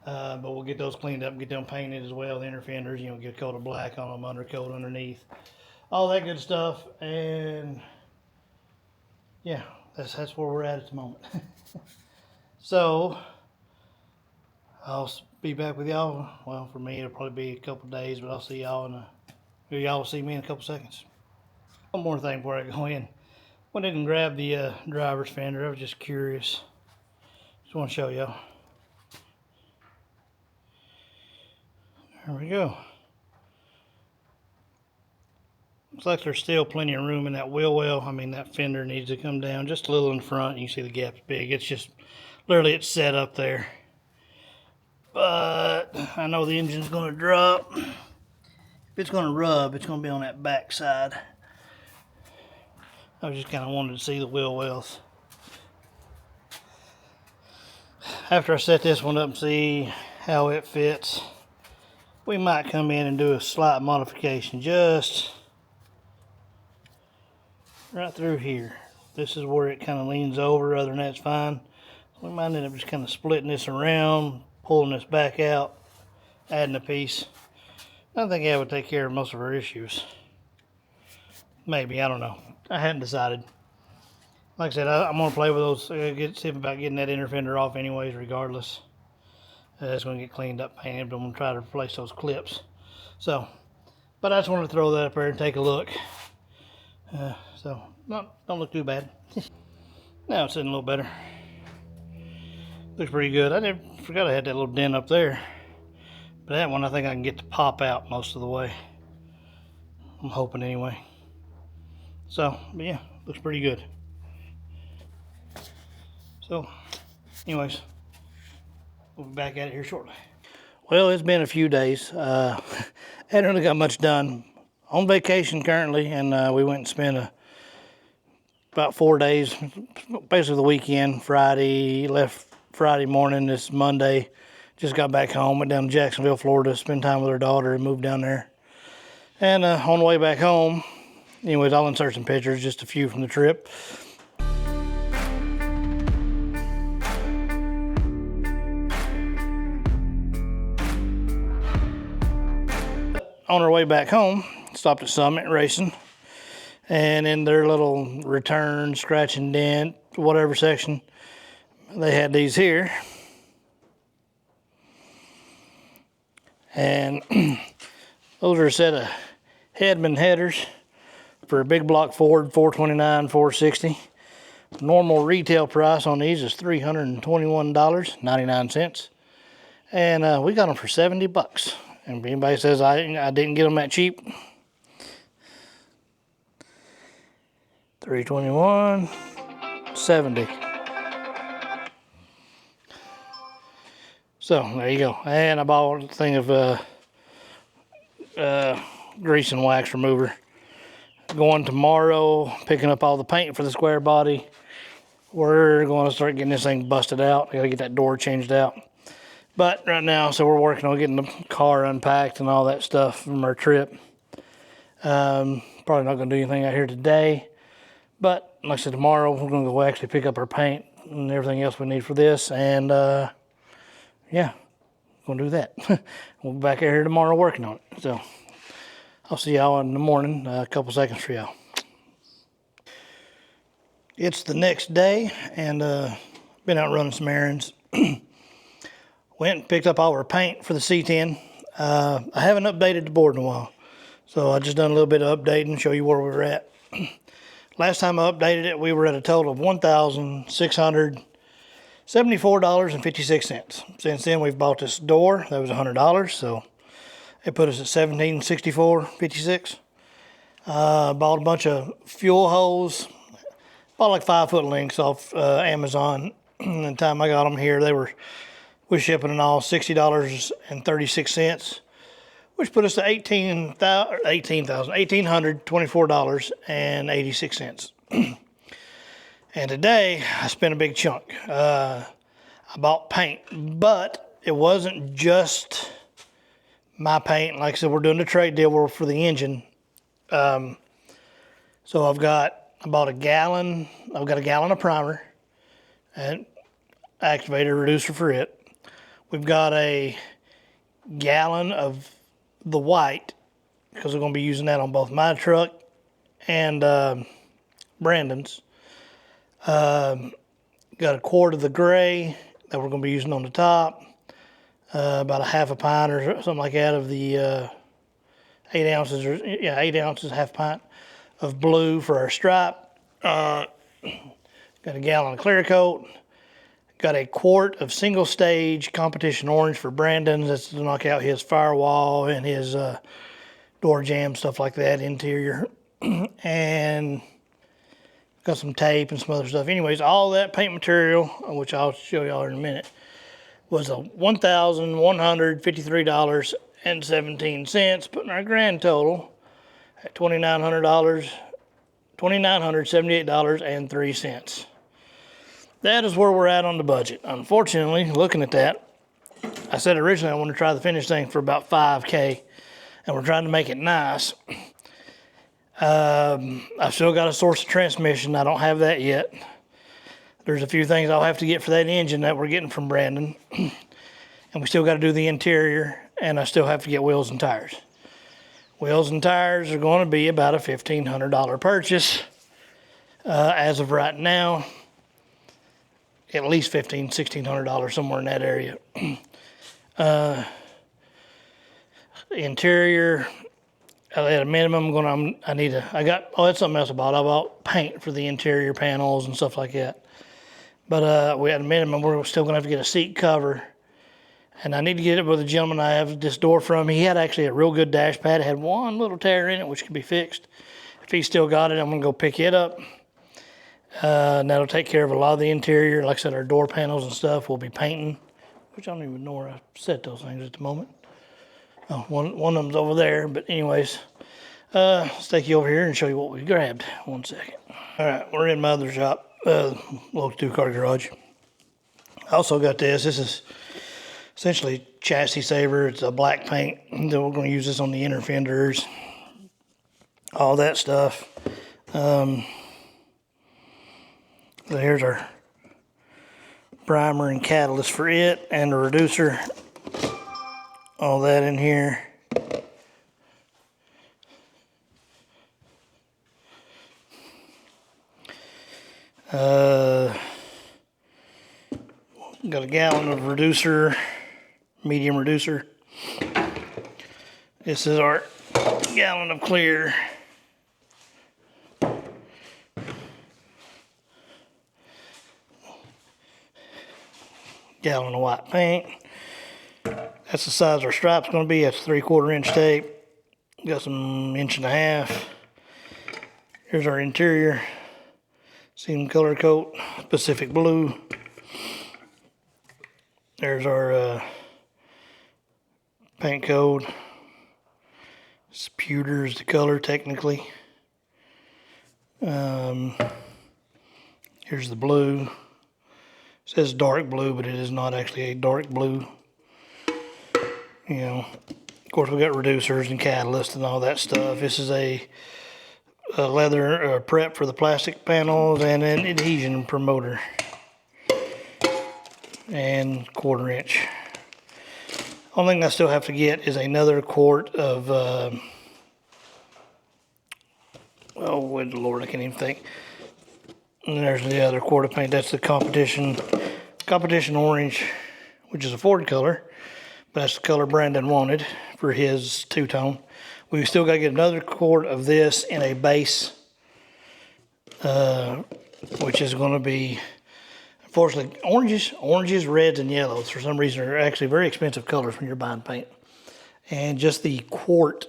But we'll get those cleaned up and get them painted as well. The inner fenders, you know, get a coat of black on them, undercoat underneath. All that good stuff. And yeah, that's where we're at the moment. So I'll be back with y'all. Well, for me, it'll probably be a couple days, but I'll see y'all y'all will see me in a couple seconds. One more thing before I go in. Went in and grabbed the driver's fender. I was just curious. Just want to show y'all. There we go. Looks like there's still plenty of room in that wheel well. I mean, that fender needs to come down just a little in front. You can see the gap's big. It's just, literally, it's set up there. But I know the engine's going to drop. If it's going to rub, it's going to be on that back side. I just kind of wanted to see the wheel wells. After I set this one up and see how it fits, we might come in and do a slight modification just right through here. This is where it kind of leans over. Other than that, it's fine. We might end up just kind of splitting this around, pulling this back out, adding a piece. I think that would take care of most of our issues. Maybe, I don't know. I hadn't decided. Like I said, I'm going to play with those, see about getting that inner fender off anyways, regardless. It's going to get cleaned up, painted, but I'm going to try to replace those clips. So, but I just wanted to throw that up there and take a look. So, don't look too bad. Now it's sitting a little better. Looks pretty good. I forgot I had that little dent up there. But that one I think I can get to pop out most of the way. I'm hoping anyway. So, but yeah, looks pretty good. So, anyways, we'll be back at it here shortly. Well, it's been a few days. Hadn't really got much done. On vacation currently, and we went and spent about 4 days, basically the weekend. Friday, left Friday morning, this Monday. Just got back home, went down to Jacksonville, Florida, spend time with our daughter and moved down there. And on the way back home, anyways, I'll insert some pictures, just a few from the trip. On our way back home, stopped at Summit Racing, and in their little return, scratch and dent, whatever section, they had these here. And those are a set of Hedman headers for a big block Ford, $429, $460. Normal retail price on these is $321.99. And we got them for $70. And if anybody says I didn't get them that cheap, $321.70. So there you go. And I bought a thing of grease and wax remover. Going tomorrow, picking up all the paint for the square body. We're going to start getting this thing busted out. I got to get that door changed out. But right now, so we're working on getting the car unpacked and all that stuff from our trip. Probably not going to do anything out here today. But like I said, tomorrow we're going to go actually pick up our paint and everything else we need for this. And yeah, going to do that. We'll be back out here tomorrow working on it. So I'll see y'all in the morning. A couple seconds for y'all. It's the next day, and been out running some errands. Went and picked up all our paint for the C10. I haven't updated the board in a while, so I just done a little bit of updating, show you where we were at. Last time I updated it, we were at a total of $1,674.56. Since then, we've bought this door. That was $100, so it put us at $1,764.56. Bought a bunch of fuel hose. Bought like 5-foot links off Amazon. And the time I got them here, they were shipping and all $60.36, which put us to $1,824.86. And today I spent a big chunk. I bought paint, but it wasn't just my paint. Like I said, we're doing a trade deal for the engine. So I bought a gallon. I've got a gallon of primer and activator reducer for it. We've got a gallon of the white, because we're going to be using that on both my truck and Brandon's. Got a quart of the gray that we're going to be using on the top. About a half a pint or something like that of the 8 ounces, 8 ounces, half pint of blue for our stripe. Got a gallon of clear coat. Got a quart of single stage competition orange for Brandon. That's to knock out his firewall and his door jamb, stuff like that, interior. And got some tape and some other stuff. Anyways, all that paint material, which I'll show y'all in a minute, was $1,153.17, putting our grand total at $2,978.03. That is where we're at on the budget. Unfortunately, looking at that, I said originally I want to try the finish thing for about $5K, and we're trying to make it nice. I've still got a source of transmission. I don't have that yet. There's a few things I'll have to get for that engine that we're getting from Brandon. And we still got to do the interior, and I still have to get wheels and tires. Wheels and tires are going to be about a $1,500 purchase. As of right now, at least $1,500, $1,600, somewhere in that area. Interior, at a minimum, that's something else I bought. I bought paint for the interior panels and stuff like that. But we had a minimum, we're still going to have to get a seat cover. And I need to get it with the gentleman I have this door from. He had actually a real good dash pad. It had one little tear in it, which could be fixed. If he's still got it, I'm going to go pick it up. And that'll take care of a lot of the interior. Like I said, our door panels and stuff we'll be painting, which I don't even know where I set those things at the moment. Oh, one of them's over there. But anyways, let's take you over here and show you what we grabbed. 1 second. All right, we're in my other shop, local 2-car garage. I also got this. This is essentially chassis saver. It's a black paint. Then we're going to use this on the inner fenders, all that stuff. So here's our primer and catalyst for it, and the reducer. All that in here. Got a gallon of reducer, medium reducer. This is our gallon of clear. Gallon of white paint. That's the size our stripe's going to be. That's 3/4 inch tape. Got some 1.5 inches. Here's our interior. C10 color coat, Pacific blue. There's our paint code. It's pewter is the color technically. Here's the blue. It says dark blue, but it is not actually a dark blue. You know, of course we got reducers and catalyst and all that stuff. This is a leather prep for the plastic panels and an adhesion promoter. And 1/4 inch. Only thing I still have to get is another quart of, oh, good Lord, I can't even think. And there's the other quart of paint. That's the competition orange, which is a Ford color. But that's the color Brandon wanted for his two-tone. We've still got to get another quart of this in a base, which is going to be, unfortunately, oranges, reds, and yellows for some reason are actually very expensive colors when you're buying paint. And just the quart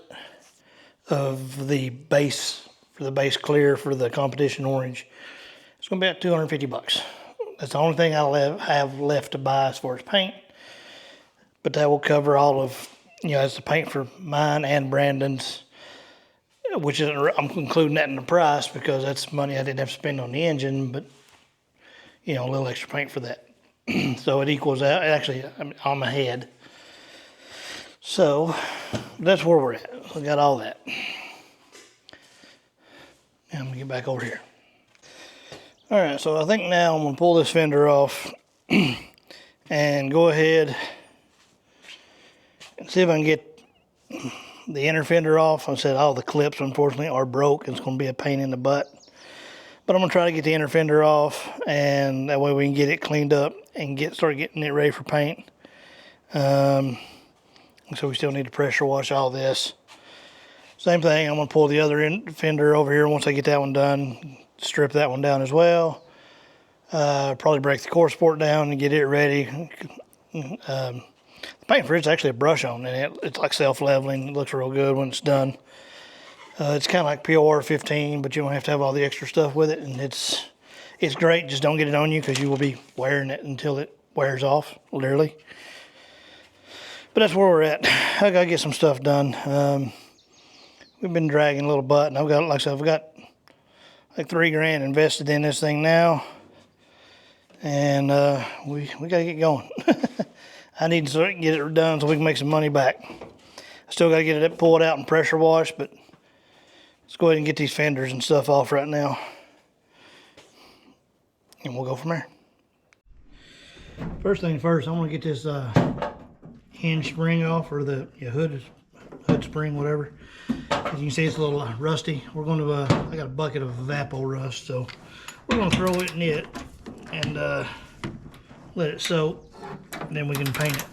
of the base, for the base clear for the competition orange, it's going to be about $250. That's the only thing I'll have left to buy as far as paint. But that will cover all of, it's the paint for mine and Brandon's, which is, I'm including that in the price because that's money I didn't have to spend on the engine. But you know, a little extra paint for that. So it equals out, actually, on my head. So that's where we're at. We got all that. Now I'm gonna get back over here. All right, so I think now I'm gonna pull this fender off and go ahead and see if I can get the inner fender off. I said all the clips, unfortunately, are broke. It's gonna be a pain in the butt. But I'm gonna try to get the inner fender off, and that way we can get it cleaned up and start getting it ready for paint. So we still need to pressure wash all this. Same thing, I'm gonna pull the other fender over here once I get that one done, strip that one down as well. Probably break the core support down and get it ready. The paint for it's actually a brush on, and it's like self-leveling. It looks real good when it's done. It's kind of like POR 15, but you don't have to have all the extra stuff with it, and it's great. Just don't get it on you, because you will be wearing it until it wears off, literally. But that's where we're at. I gotta get some stuff done. We've been dragging a little butt, and I've got, like I said, I've got like $3 grand invested in this thing now, and we gotta get going. I need to get it done so we can make some money back. I still gotta get it pulled out and pressure wash, but let's go ahead and get these fenders and stuff off right now, and we'll go from there. First thing first, I'm gonna get this hinge spring off, or the hood spring, whatever. As you can see, it's a little rusty. We're going to, I got a bucket of Vapo rust, so we're going to throw it in it and let it soak, and then we can paint it.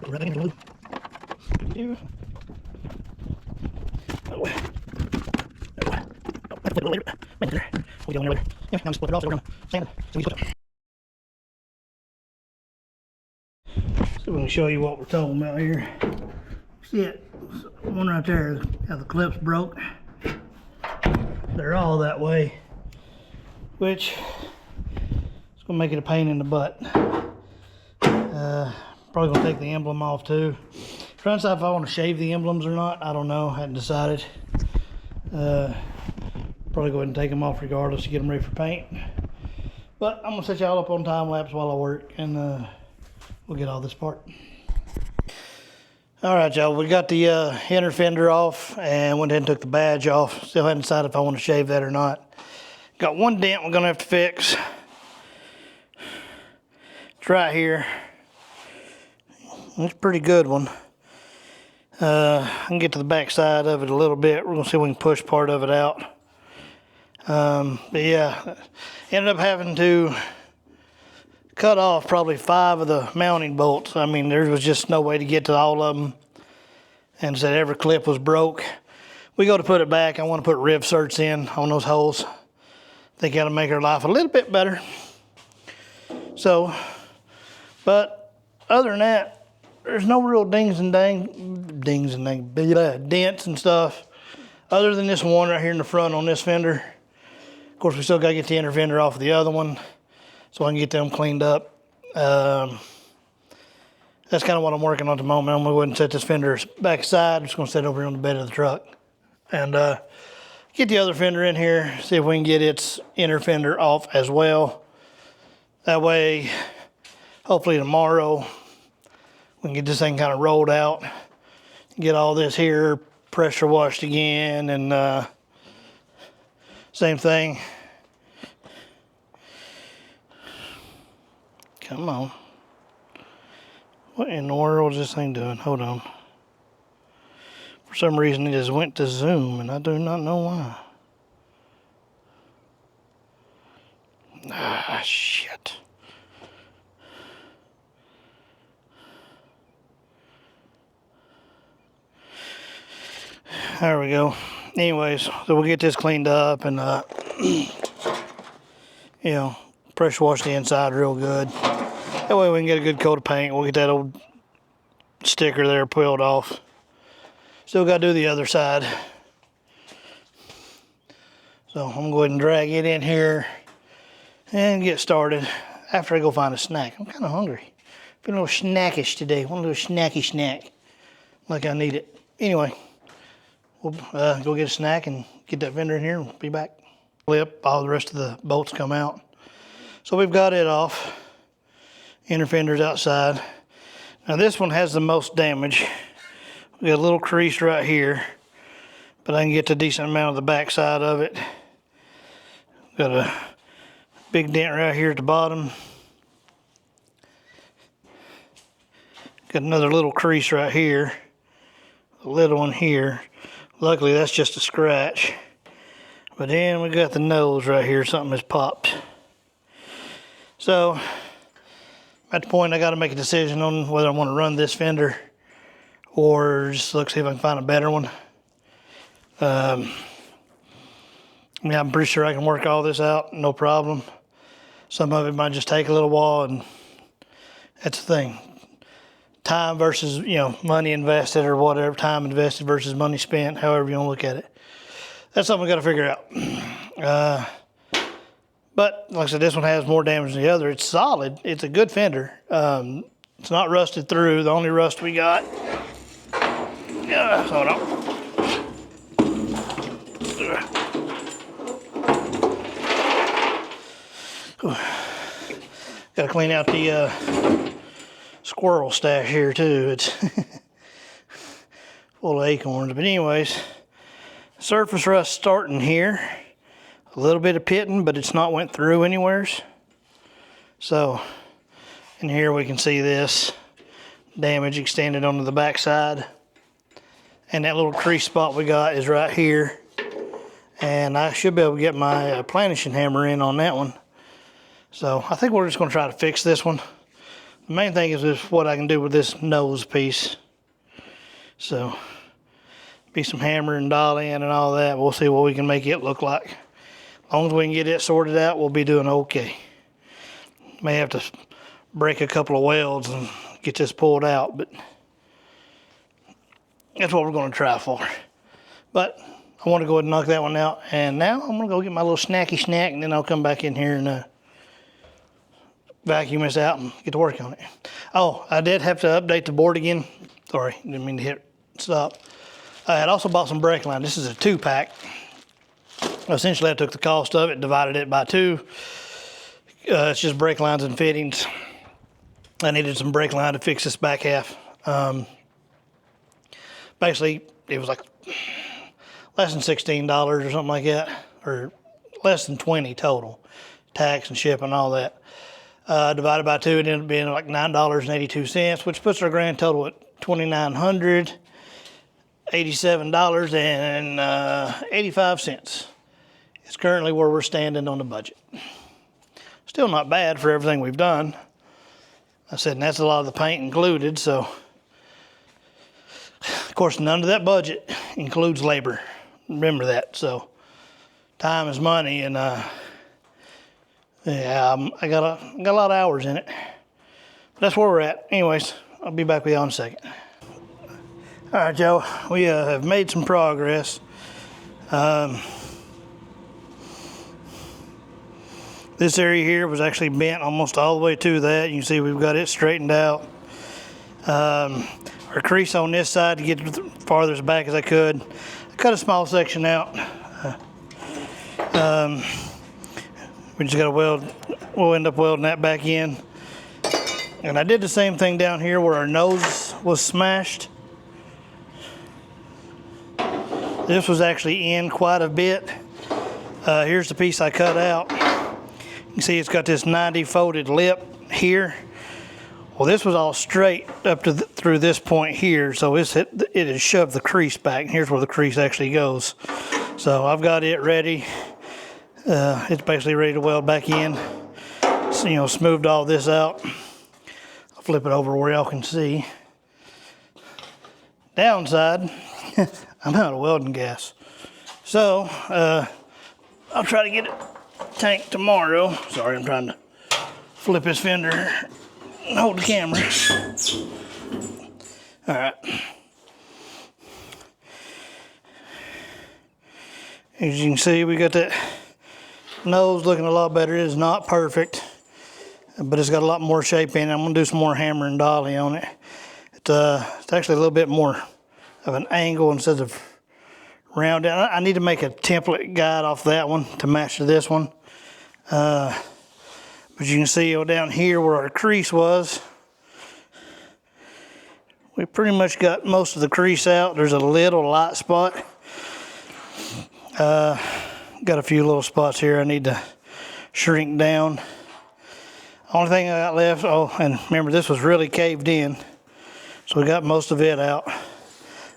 Right into the loop. We'll go in there later. Yeah, now we split it off, so we're going to sand it. So we split it. So we're going to show you what we're talking about here. See it? One right there, how the clips broke. They're all that way, which is going to make it a pain in the butt. Probably going to take the emblem off too. Trying to decide if I want to shave the emblems or not. I don't know. I hadn't decided. Probably go ahead and take them off regardless to get them ready for paint. But I'm going to set y'all up on time lapse while I work, and we'll get all this apart. All right, y'all, we got the inner fender off and went ahead and took the badge off. Still hadn't decided if I want to shave that or not. Got one dent we're going to have to fix. It's right here. It's a pretty good one. I can get to the back side of it a little bit. We're going to see if we can push part of it out. But yeah, ended up having to cut off probably 5 of the mounting bolts. I mean, there was just no way to get to all of them, and said every clip was broke. We go to put it back. I want to put rib certs in on those holes. I think that'll make our life a little bit better. So, but other than that, there's no real dents and stuff, other than this one right here in the front on this fender. Of course, we still got to get the inner fender off of the other one, so I can get them cleaned up. That's kind of what I'm working on at the moment. I'm going to go ahead and set this fender back aside. I'm just going to set it over here on the bed of the truck. And get the other fender in here, see if we can get its inner fender off as well. That way, hopefully tomorrow, we can get this thing kind of rolled out. Get all this here pressure washed again, and same thing. Come on. What in the world is this thing doing? Hold on. For some reason it just went to zoom, and I do not know why. Ah, shit. There we go. Anyways, so we'll get this cleaned up and, you know, pressure wash the inside real good. That way we can get a good coat of paint. We'll get that old sticker there peeled off. Still got to do the other side. So I'm going to go ahead and drag it in here and get started after I go find a snack. I'm kind of hungry. Feeling a little snackish today. Want a little snacky snack. Like I need it. Anyway, we'll go get a snack and get that fender in here and be back. Flip, all the rest of the bolts come out. So we've got it off. Inner fender's outside. Now this one has the most damage. We got a little crease right here, but I can get a decent amount of the back side of it. Got a big dent right here at the bottom. Got another little crease right here. A little one here. Luckily that's just a scratch. But then we got the nose right here. Something has popped. So at the point I got to make a decision on whether I want to run this fender or just look, see if I can find a better one. I mean, I'm pretty sure I can work all this out, no problem. Some of it might just take a little while, and that's the thing. Time versus, money invested or whatever, time invested versus money spent, however you want to look at it. That's something we got to figure out. But like I said, this one has more damage than the other. It's solid. It's a good fender. It's not rusted through. The only rust we got. Hold on. Got to clean out the squirrel stash here too. It's full of acorns. But anyways, surface rust starting here. A little bit of pitting, but it's not went through anywheres. So in here we can see this damage extended onto the back side. And that little crease spot we got is right here. And I should be able to get my planishing hammer in on that one. So I think we're just going to try to fix this one. The main thing is just what I can do with this nose piece. So be some hammer and dolly in and all that. We'll see what we can make it look like. As long as we can get it sorted out, we'll be doing okay. May have to break a couple of welds and get this pulled out, but that's what we're going to try for. But I want to go ahead and knock that one out. And now I'm going to go get my little snacky snack, and then I'll come back in here and vacuum this out and get to work on it. Oh, I did have to update the board again. Sorry, didn't mean to hit stop. I had also bought some brake line. This is a 2-pack. Essentially, I took the cost of it, divided it by 2. It's just brake lines and fittings. I needed some brake line to fix this back half. Basically, it was like less than $16 or something like that, or less than $20 total, tax and shipping and all that. Divided by 2, it ended up being like $9.82, which puts our grand total at $2,987.85. It's currently where we're standing on the budget. Still not bad for everything we've done. I said, and that's a lot of the paint included, so. Of course, none of that budget includes labor. Remember that, so. Time is money, and yeah, I got a lot of hours in it. But that's where we're at. Anyways, I'll be back with you in a second. All right, Joe, we have made some progress. This area here was actually bent almost all the way to that. You can see we've got it straightened out. Our crease on this side to get as farthest back as I could. I cut a small section out. We just got to weld. We'll end up welding that back in. And I did the same thing down here where our nose was smashed. This was actually in quite a bit. Here's the piece I cut out. You can see it's got this 90 folded lip here. Well, this was all straight up to through this point here, so it has shoved the crease back. And here's where the crease actually goes. So I've got it ready. It's basically ready to weld back in. So, smoothed all this out. I'll flip it over where y'all can see. Downside, I'm out of welding gas. So I'll try to get it tanked tomorrow. Sorry, I'm trying to flip this fender and hold the camera. All right. As you can see, we got that nose looking a lot better. It is not perfect, but it's got a lot more shape in it. I'm gonna do some more hammer and dolly on it. It's actually a little bit more of an angle instead of round it. I need to make a template guide off that one to match to this one. But you can see down here where our crease was, we pretty much got most of the crease out. There's a little light spot. Got a few little spots here I need to shrink down. Only thing I got left, oh, and remember this was really caved in, so we got most of it out.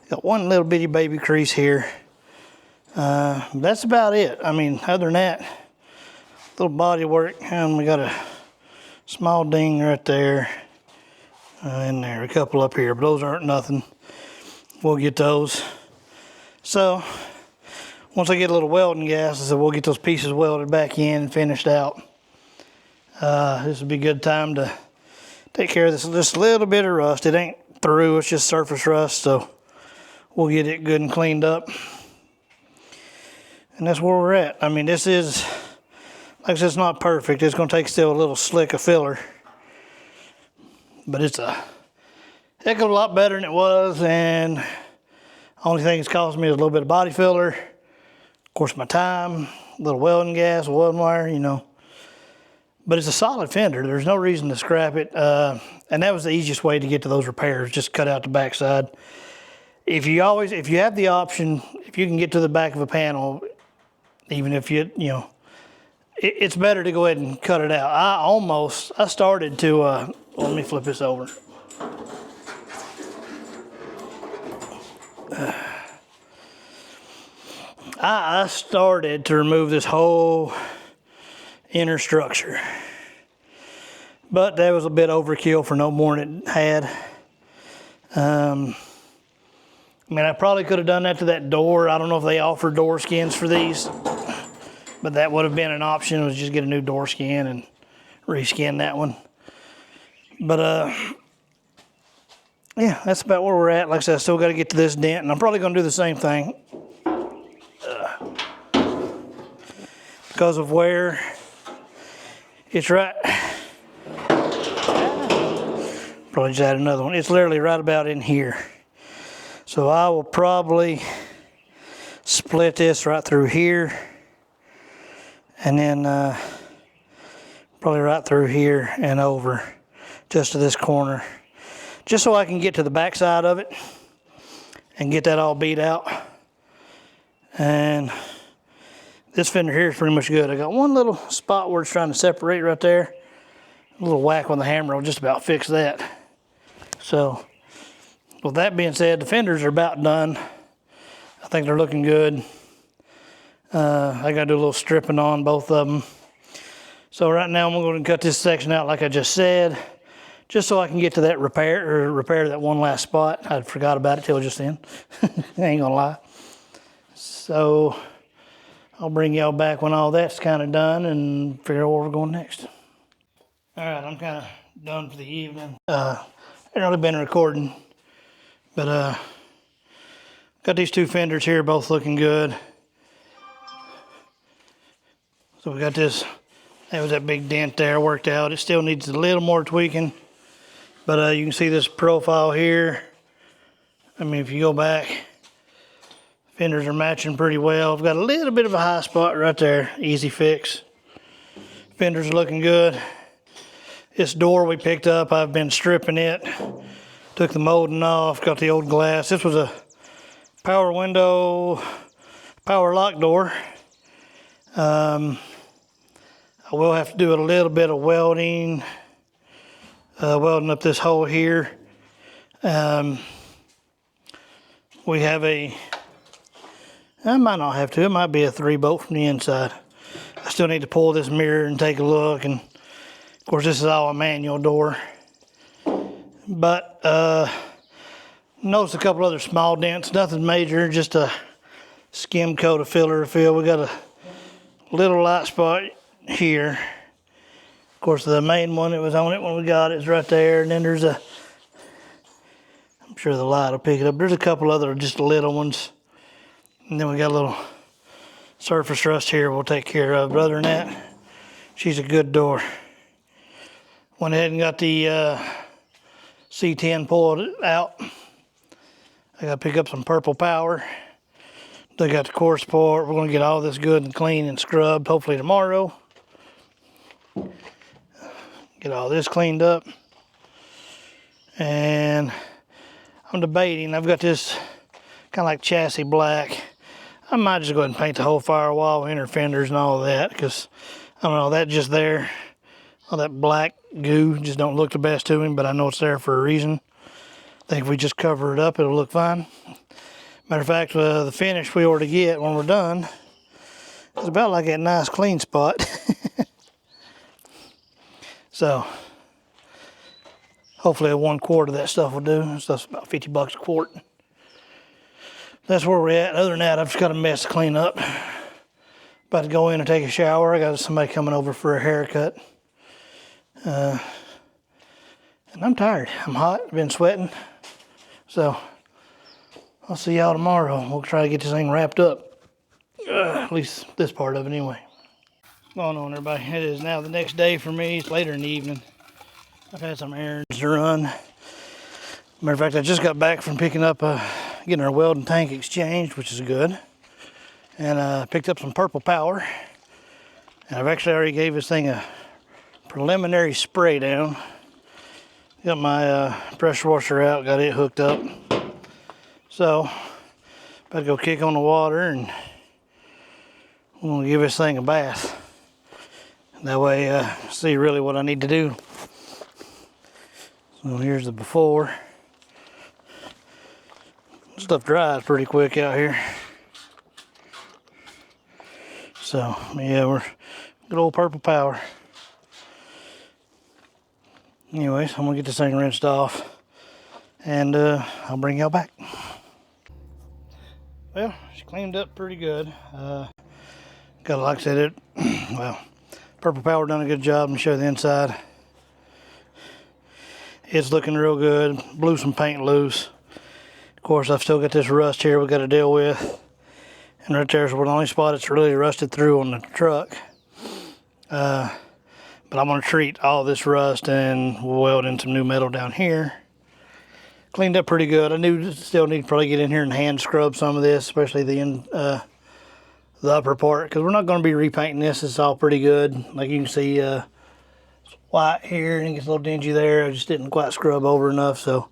Got one little bitty baby crease here. That's about it. I mean, other than that, little body work, and we got a small ding right there, in there, a couple up here, but those aren't nothing. We'll get those. So once I get a little welding gas, I said we'll get those pieces welded back in and finished out. This would be a good time to take care of this just a little bit of rust. It ain't through, it's just surface rust, so we'll get it good and cleaned up. And that's where we're at. I mean, this is, like I said, it's not perfect. It's going to take still a little slick of filler. But it's a heck of a lot better than it was. And only thing it's cost me is a little bit of body filler. Of course, my time, a little welding gas, welding wire, you know. But it's a solid fender. There's no reason to scrap it. And that was the easiest way to get to those repairs. Just cut out the backside. If you have the option, if you can get to the back of a panel, even if you know, it's better to go ahead and cut it out. I started to, well, let me flip this over. I started to remove this whole inner structure, but that was a bit overkill for no more than it had. I mean, I probably could have done that to that door. I don't know if they offer door skins for these, but that would have been an option, was just get a new door skin and reskin that one. But yeah, that's about where we're at. Like I said, I still got to get to this dent, and I'm probably going to do the same thing because of where it's right. Probably just add another one. It's literally right about in here. So I will probably split this right through here, and then probably right through here and over just to this corner, just so I can get to the back side of it and get that all beat out. And this fender here is pretty much good. I got one little spot where it's trying to separate right there. A little whack on the hammer will just about fix that. So with that being said, the fenders are about done. I think they're looking good. I got to do a little stripping on both of them. So right now I'm going to cut this section out like I just said, just so I can get to that repair that one last spot. I forgot about it till just then. I ain't gonna lie. So I'll bring y'all back when all that's kind of done and figure out where we're going next. All right, I'm kind of done for the evening. I've really been recording, but got these two fenders here, both looking good. So we got this. That was that big dent there, worked out. It still needs a little more tweaking, but you can see this profile here. I mean, if you go back, fenders are matching pretty well. I've got a little bit of a high spot right there, easy fix. Fenders are looking good. This door we picked up, I've been stripping it. Took the molding off, got the old glass. This was a power window, power lock door. I will have to do a little bit of welding, welding up this hole here. We have I might not have to, it might be a 3-bolt from the inside. I still need to pull this mirror and take a look, and of course this is all a manual door. But notice a couple other small dents, nothing major, just a skim coat of filler fill. We got a little light spot here. Of course, the main one that was on it when we got it is right there, and then there's I'm sure the light will pick it up. There's a couple other just little ones, and then we got a little surface rust here we'll take care of. But other than that, she's a good door. Went ahead and got the C10 pulled out. I got to pick up some purple power. They got the core support. We're gonna get all this good and clean and scrubbed hopefully tomorrow. Get all this cleaned up. And I'm debating, I've got this kind of like chassis black. I might just go ahead and paint the whole firewall, inner fenders and all of that, because I don't know, that just there, all that black goo just don't look the best to me, but I know it's there for a reason. I think if we just cover it up, it'll look fine. Matter of fact, the finish we ought to get when we're done is about like that nice clean spot. So, hopefully a 1/4 of that stuff will do. That stuff's about 50 bucks a quart. That's where we're at. Other than that, I've just got a mess to clean up. About to go in and take a shower. I got somebody coming over for a haircut. And I'm tired. I'm hot. I've been sweating. So, I'll see y'all tomorrow. We'll try to get this thing wrapped up. At least this part of it anyway. What's going on, everybody? It is now the next day for me. It's later in the evening. I've had some errands to run. Matter of fact, I just got back from picking up, getting our welding tank exchanged, which is good. And picked up some Purple Power. And I've actually already gave this thing a preliminary spray down. Got my pressure washer out, got it hooked up. So, about to go kick on the water and I'm gonna give this thing a bath. That way, see really what I need to do. So here's the before. Stuff dries pretty quick out here. So, yeah, we're good old Purple Power. Anyways, I'm gonna get this thing rinsed off and I'll bring y'all back. Well, she cleaned up pretty good. Got, like I said, well, Purple Power done a good job and show the inside. It's looking real good. Blew some paint loose. Of course, I've still got this rust here we got to deal with. And right there's where the only spot it's really rusted through on the truck. But I'm going to treat all this rust and weld in some new metal down here. Cleaned up pretty good. I still need to probably get in here and hand scrub some of this, especially the upper part, because we're not going to be repainting this. It's all pretty good. Like you can see, it's white here and it gets a little dingy there. I just didn't quite scrub over enough, so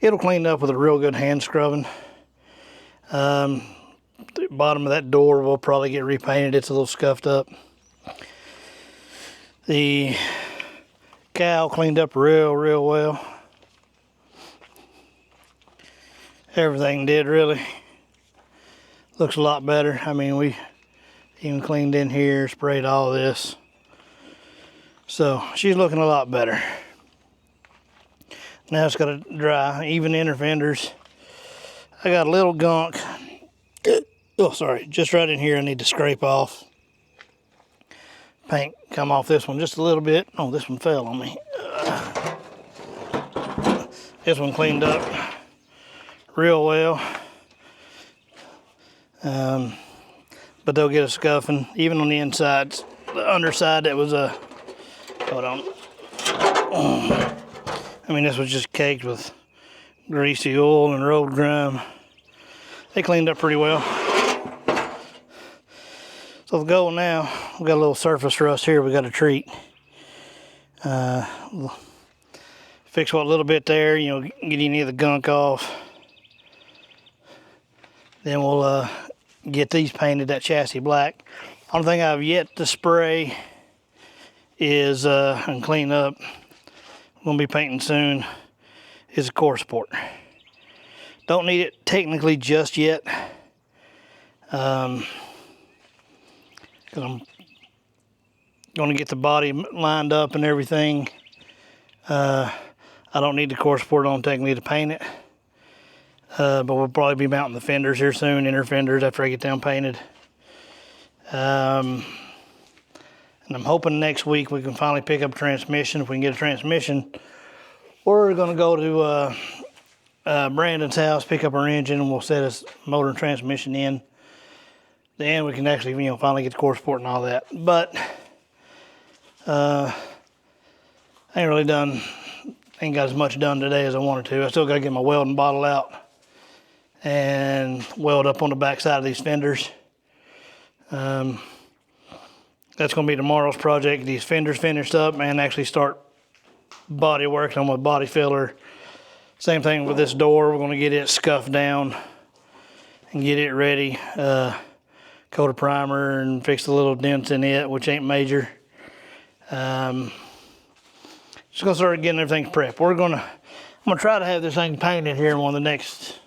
it'll clean up with a real good hand scrubbing. The bottom of that door will probably get repainted. It's a little scuffed up. The cowl cleaned up real well. Everything did really. Looks a lot better. I mean, we even cleaned in here, sprayed all this. So she's looking a lot better. Now it's got to dry, even inner fenders. I got a little gunk. Oh, sorry, just right in here I need to scrape off. Paint come off this one just a little bit. Oh, this one fell on me. This one cleaned up real well. But they'll get a scuffing, even on the insides. The underside that was a, hold on. I mean, this was just caked with greasy oil and road grime. They cleaned up pretty well. So the goal now, we got a little surface rust here we got to treat. Fix what little bit there, you know, get any of the gunk off. Then we'll get these painted that chassis black. Only thing I've yet to spray is and clean up, I'm gonna be painting soon, is a core support. Don't need it technically just yet, because I'm gonna get the body lined up and everything. I don't need the core support on technically to paint it. But we'll probably be mounting the fenders here soon, inner fenders, after I get down painted. And I'm hoping next week we can finally pick up a transmission. If we can get a transmission, we're going to go to Brandon's house, pick up our engine, and we'll set his motor and transmission in. Then we can actually, you know, finally get the core support and all that. But I ain't got as much done today as I wanted to. I still got to get my welding bottle out and weld up on the back side of these fenders. That's going to be tomorrow's project. Get these fenders finished up and actually start body work on my body filler. Same thing with this door. We're going to get it scuffed down and get it ready. Coat a primer and fix the little dents in it, which ain't major. Just gonna start getting everything prepped. I'm gonna try to have this thing painted here in one of the next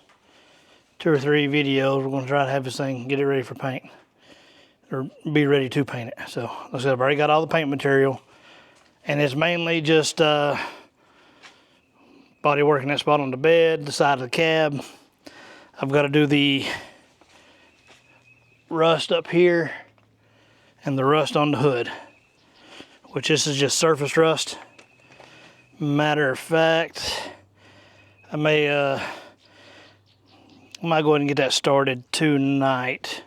2 or 3 videos. We're gonna try to have this thing, get it ready for paint, or be ready to paint it. So like I said, I've already got all the paint material, and it's mainly just body working that spot on the bed, the side of the cab. I've got to do the rust up here and the rust on the hood, which this is just surface rust. Matter of fact, I might go ahead and get that started tonight.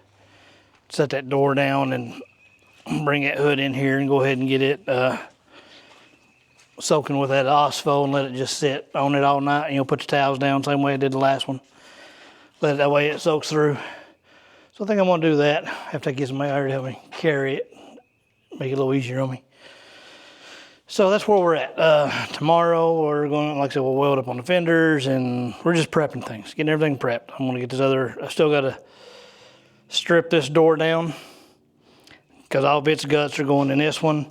Set that door down and bring that hood in here and go ahead and get it soaking with that Ospo and let it just sit on it all night. And you'll put the towels down same way I did the last one. Let it that way it soaks through. So I think I'm gonna do that after I get somebody out here to help me carry it, make it a little easier on me. So that's where we're at. Tomorrow we're going, like I said, we'll weld up on the fenders and we're just prepping things, getting everything prepped. I'm gonna get this I still gotta strip this door down because all of its guts are going in this one.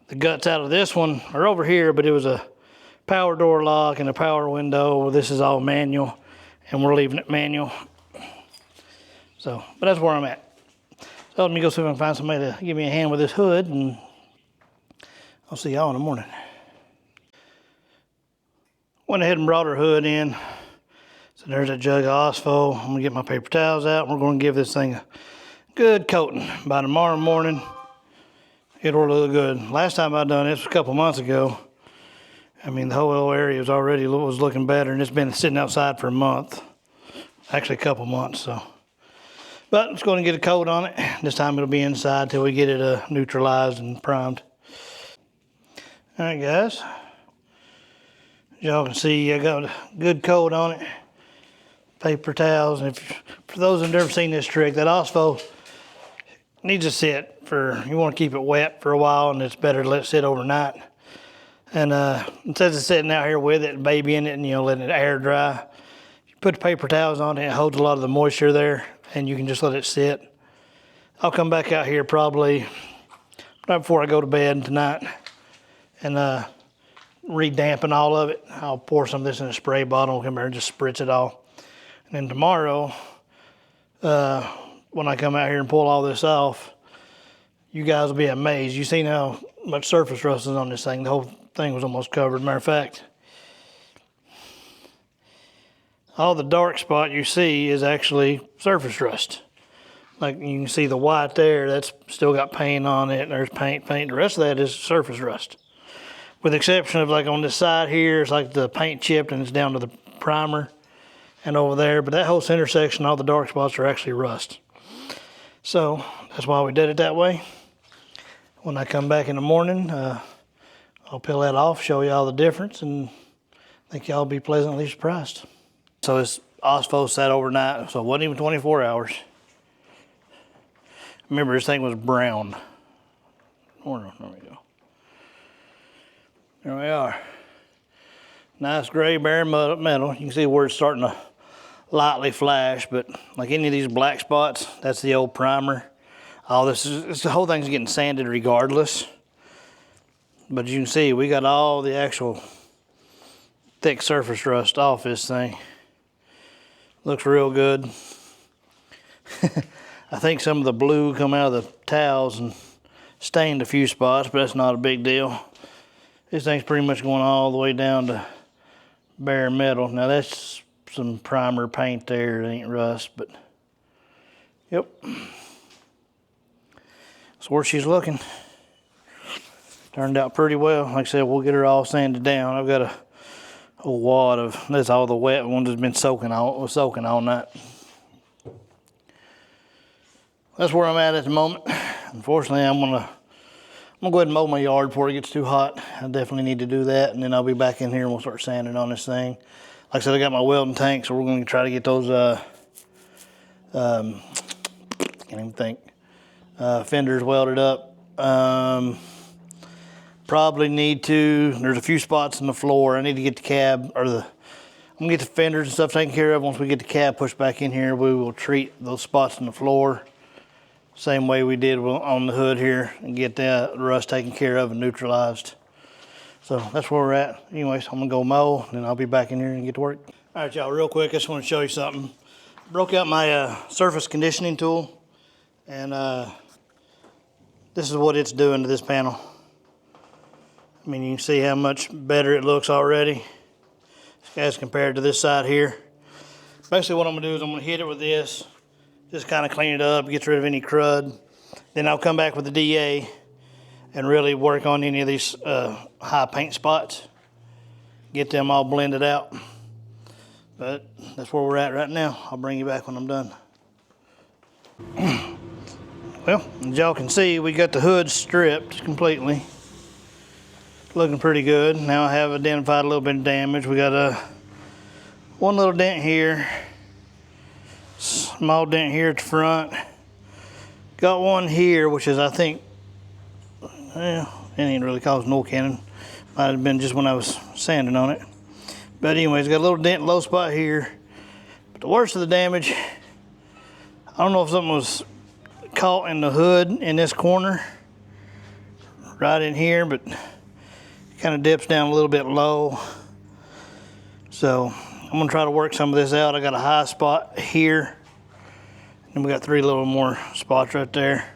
The guts out of this one are over here, but it was a power door lock and a power window. Well, this is all manual and we're leaving it manual. So, but that's where I'm at. So let me go see if I can find somebody to give me a hand with this hood, and I'll see y'all in the morning. Went ahead and brought our hood in. So there's that jug of Ospo. I'm gonna get my paper towels out, and we're gonna give this thing a good coating. By tomorrow morning, it'll look good. Last time I done this was a couple months ago. I mean, the whole area was looking better, and it's been sitting outside for a month. Actually, a couple months, so. But I'm just going to get a coat on it. This time it'll be inside till we get it neutralized and primed. All right, guys. As y'all can see, I got a good coat on it. Paper towels. And for those who've never seen this trick, that Ospo needs to sit you want to keep it wet for a while, and it's better to let it sit overnight. And instead of sitting out here with it and babying it and, letting it air dry, you put the paper towels on it, it holds a lot of the moisture there, and you can just let it sit. I'll come back out here probably right before I go to bed tonight and re-dampen all of it. I'll pour some of this in a spray bottle, come here and just spritz it all. And then tomorrow, when I come out here and pull all this off, you guys will be amazed. You seen how much surface rust is on this thing. The whole thing was almost covered. Matter of fact, all the dark spot you see is actually surface rust. Like you can see the white there, that's still got paint on it, and there's paint. The rest of that is surface rust. With the exception of like on this side here, it's like the paint chipped and it's down to the primer and over there. But that whole center section, all the dark spots are actually rust. So that's why we did it that way. When I come back in the morning, I'll peel that off, show you all the difference, and I think y'all will be pleasantly surprised. So this Ospo sat overnight, so it wasn't even 24 hours. Remember, this thing was brown. There we go. There we are. Nice gray bare metal. You can see where it's starting to lightly flash, but like any of these black spots, that's the old primer. All the whole thing's getting sanded regardless. But as you can see, we got all the actual thick surface rust off this thing. Looks real good. I think some of the blue come out of the towels and stained a few spots, but that's not a big deal. This thing's pretty much going all the way down to bare metal. Now that's some primer paint there. It ain't rust, but yep. That's where she's looking. Turned out pretty well. Like I said, we'll get her all sanded down. I've got a wad of, that's all the wet ones that's been soaking all night. That's where I'm at the moment. Unfortunately, I'm gonna go ahead and mow my yard before it gets too hot. I definitely need to do that, and then I'll be back in here and we'll start sanding on this thing. like I said, I got my welding tank, so we're going to try to get those, can't even think, fenders welded up. Probably need to, there's a few spots in the floor. I need to get the cab, or I'm gonna get the fenders and stuff taken care of. Once we get the cab pushed back in here, we will treat those spots in the floor same way we did on the hood here, and get that rust taken care of and neutralized. So that's where we're at. Anyways, I'm gonna go mow, and then I'll be back in here and get to work. All right, y'all, real quick, I just want to show you something. Broke out my surface conditioning tool, and this is what it's doing to this panel. I mean, you can see how much better it looks already as compared to this side here. Basically what I'm gonna do is I'm gonna hit it with this, just kind of clean it up, gets rid of any crud. Then I'll come back with the DA and really work on any of these high paint spots, get them all blended out. But that's where we're at right now. I'll bring you back when I'm done. Well, as y'all can see, we got the hood stripped completely. Looking pretty good. Now I have identified a little bit of damage. We got one little dent here, small dent here at the front. Got one here, which is, I think, well, it ain't really caused no cannon. Might have been just when I was sanding on it. But anyways, got a little dent, low spot here. But the worst of the damage, I don't know if something was caught in the hood in this corner, right in here, but it kind of dips down a little bit low. So I'm gonna try to work some of this out. I got a high spot here, and we got 3 little more spots right there.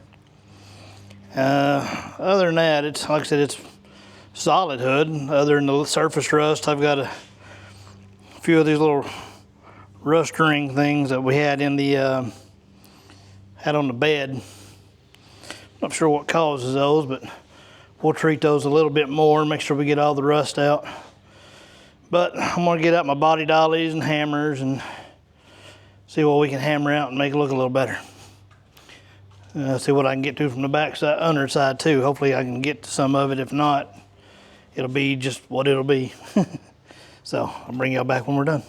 Other than that, it's, like I said, it's solid hood. Other than the surface rust, I've got a few of these little rust ring things that we had in the had on the bed. Not sure what causes those, but we'll treat those a little bit more, make sure we get all the rust out. But I'm gonna get out my body dollies and hammers and see what we can hammer out and make it look a little better. See what I can get to from the back side, underside too. Hopefully I can get to some of it. If not, it'll be just what it'll be. So I'll bring y'all back when we're done.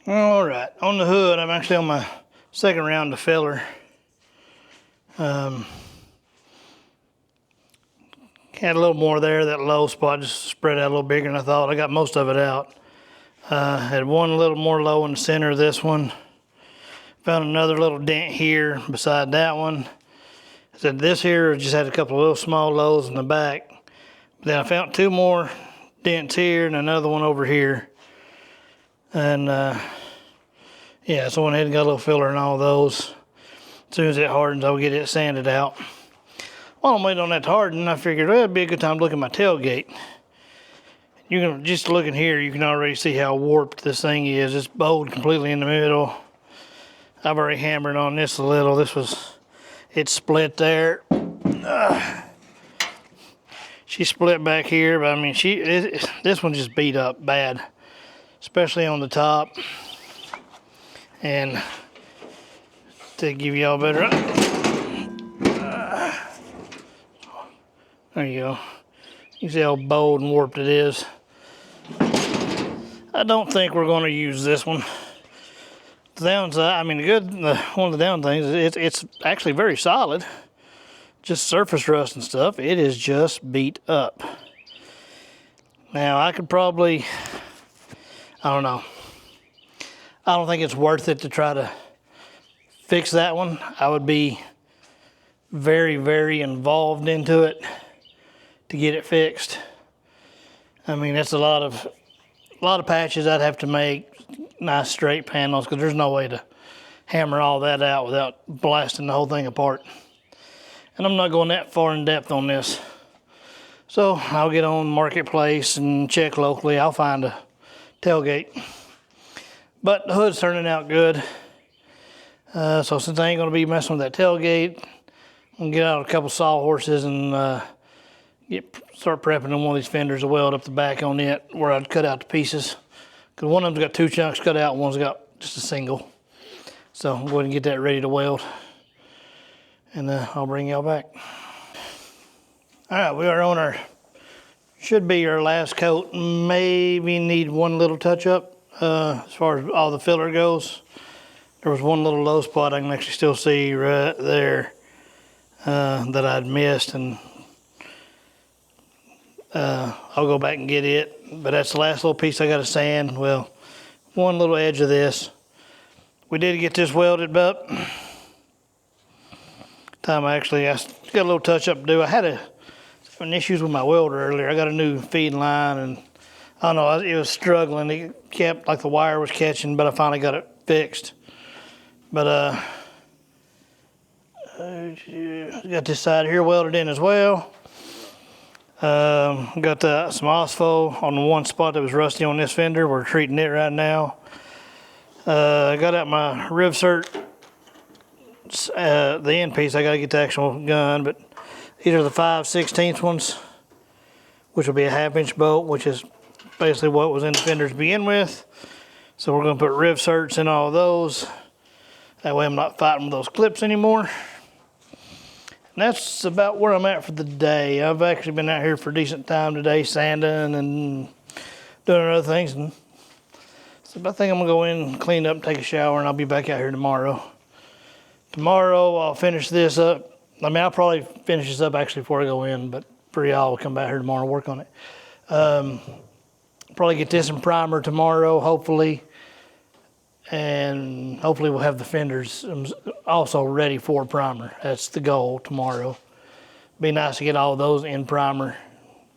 All right, on the hood, I'm actually on my second round of filler. Had a little more there, that low spot just spread out a little bigger than I thought. I got most of it out. Had one a little more low in the center of this one. Found another little dent here beside that one. So this here just had a couple of little small lows in the back. Then I found 2 more dents here and another one over here. And yeah, so I went ahead and got a little filler in all those. As soon as it hardens, I'll get it sanded out. While I'm waiting on that to harden, I figured, well, it'd be a good time to look at my tailgate. You can just looking here, you can already see how warped this thing is. It's bowed completely in the middle. I've already hammered on this a little. It's split there. She split back here, but I mean, this one just beat up bad, especially on the top. And to give y'all better, there you go. You see how bowed and warped it is. I don't think we're going to use this one. The downside, I mean, one of the down things is it's actually very solid. Just surface rust and stuff. It is just beat up. Now I could probably, I don't know. I don't think it's worth it to try to fix that one. I would be very, very involved into it to get it fixed. I mean, that's a lot of patches I'd have to make, nice straight panels, because there's no way to hammer all that out without blasting the whole thing apart. And I'm not going that far in depth on this. So I'll get on Marketplace and check locally. I'll find a tailgate. But the hood's turning out good. So since I ain't gonna be messing with that tailgate, I'm gonna get out a couple sawhorses and start prepping on one of these fenders to weld up the back on it where I'd cut out the pieces. Because one of them's got 2 chunks cut out, one's got just a single. So I'm going to get that ready to weld. And I'll bring y'all back. All right, we are on our should be our last coat. Maybe need one little touch up as far as all the filler goes. There was one little low spot I can actually still see right there that I'd missed, and I'll go back and get it. But that's the last little piece I got to sand. Well, one little edge of this. We did get this welded up. I got a little touch up to do. I had some issues with my welder earlier. I got a new feed line, and I don't know, it was struggling. It kept, like the wire was catching, but I finally got it fixed. But got this side here welded in as well. Got some OSFO on the one spot that was rusty on this fender. We're treating it right now. I got out my RivCert, the end piece. I got to get the actual gun, but these are the 5/16 ones, which will be a 1/2-inch bolt, which is basically what was in the fender to begin with. So we're going to put RivCerts in all of those. That way I'm not fighting with those clips anymore. And that's about where I'm at for the day. I've actually been out here for a decent time today, sanding and doing other things. And so I think I'm gonna go in and clean up, take a shower, and I'll be back out here tomorrow. Tomorrow I'll finish this up. I mean, I'll probably finish this up actually before I go in, but for y'all, I'll come back here tomorrow and work on it. Probably get this in primer tomorrow, hopefully. And hopefully we'll have the fenders also ready for primer. That's the goal tomorrow. Be nice to get all of those in primer,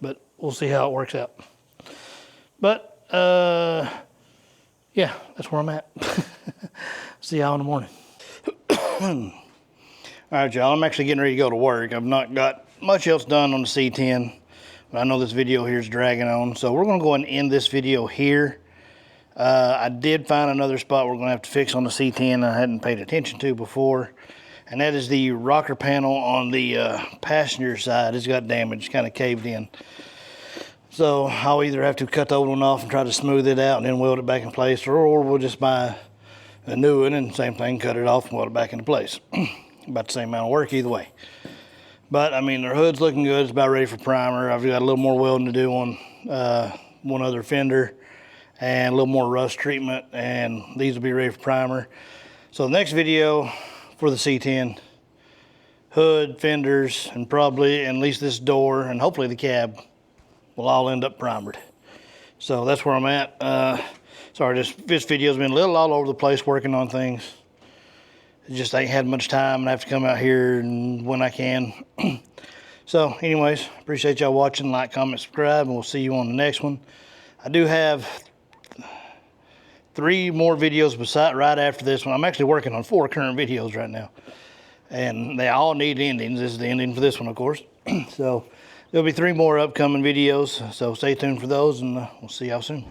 but we'll see how it works out. But yeah, that's where I'm at. See y'all in the morning. All right, y'all, I'm actually getting ready to go to work. I've not got much else done on the C10, but I know this video here is dragging on. So we're gonna go ahead and end this video here. I did find another spot we're going to have to fix on the C10 I hadn't paid attention to before, and that is the rocker panel on the passenger side. It's got damage, kind of caved in. So I'll either have to cut the old one off and try to smooth it out and then weld it back in place, or we'll just buy a new one and same thing, cut it off and weld it back into place. About the same amount of work either way. But I mean, their hood's looking good. It's about ready for primer. I've got a little more welding to do on one other fender, and a little more rust treatment, and these will be ready for primer. So the next video for the C10, hood, fenders, and probably at least this door, and hopefully the cab will all end up primered. So that's where I'm at. Sorry, this video's been a little all over the place working on things. It just ain't had much time, and I have to come out here and when I can. So anyways, appreciate y'all watching. Like, comment, subscribe, and we'll see you on the next one. I do have 3 more videos beside right after this one. I'm actually working on 4 current videos right now, and they all need endings. This is the ending for this one, of course. So there'll be 3 more upcoming videos, so stay tuned for those, and we'll see y'all soon.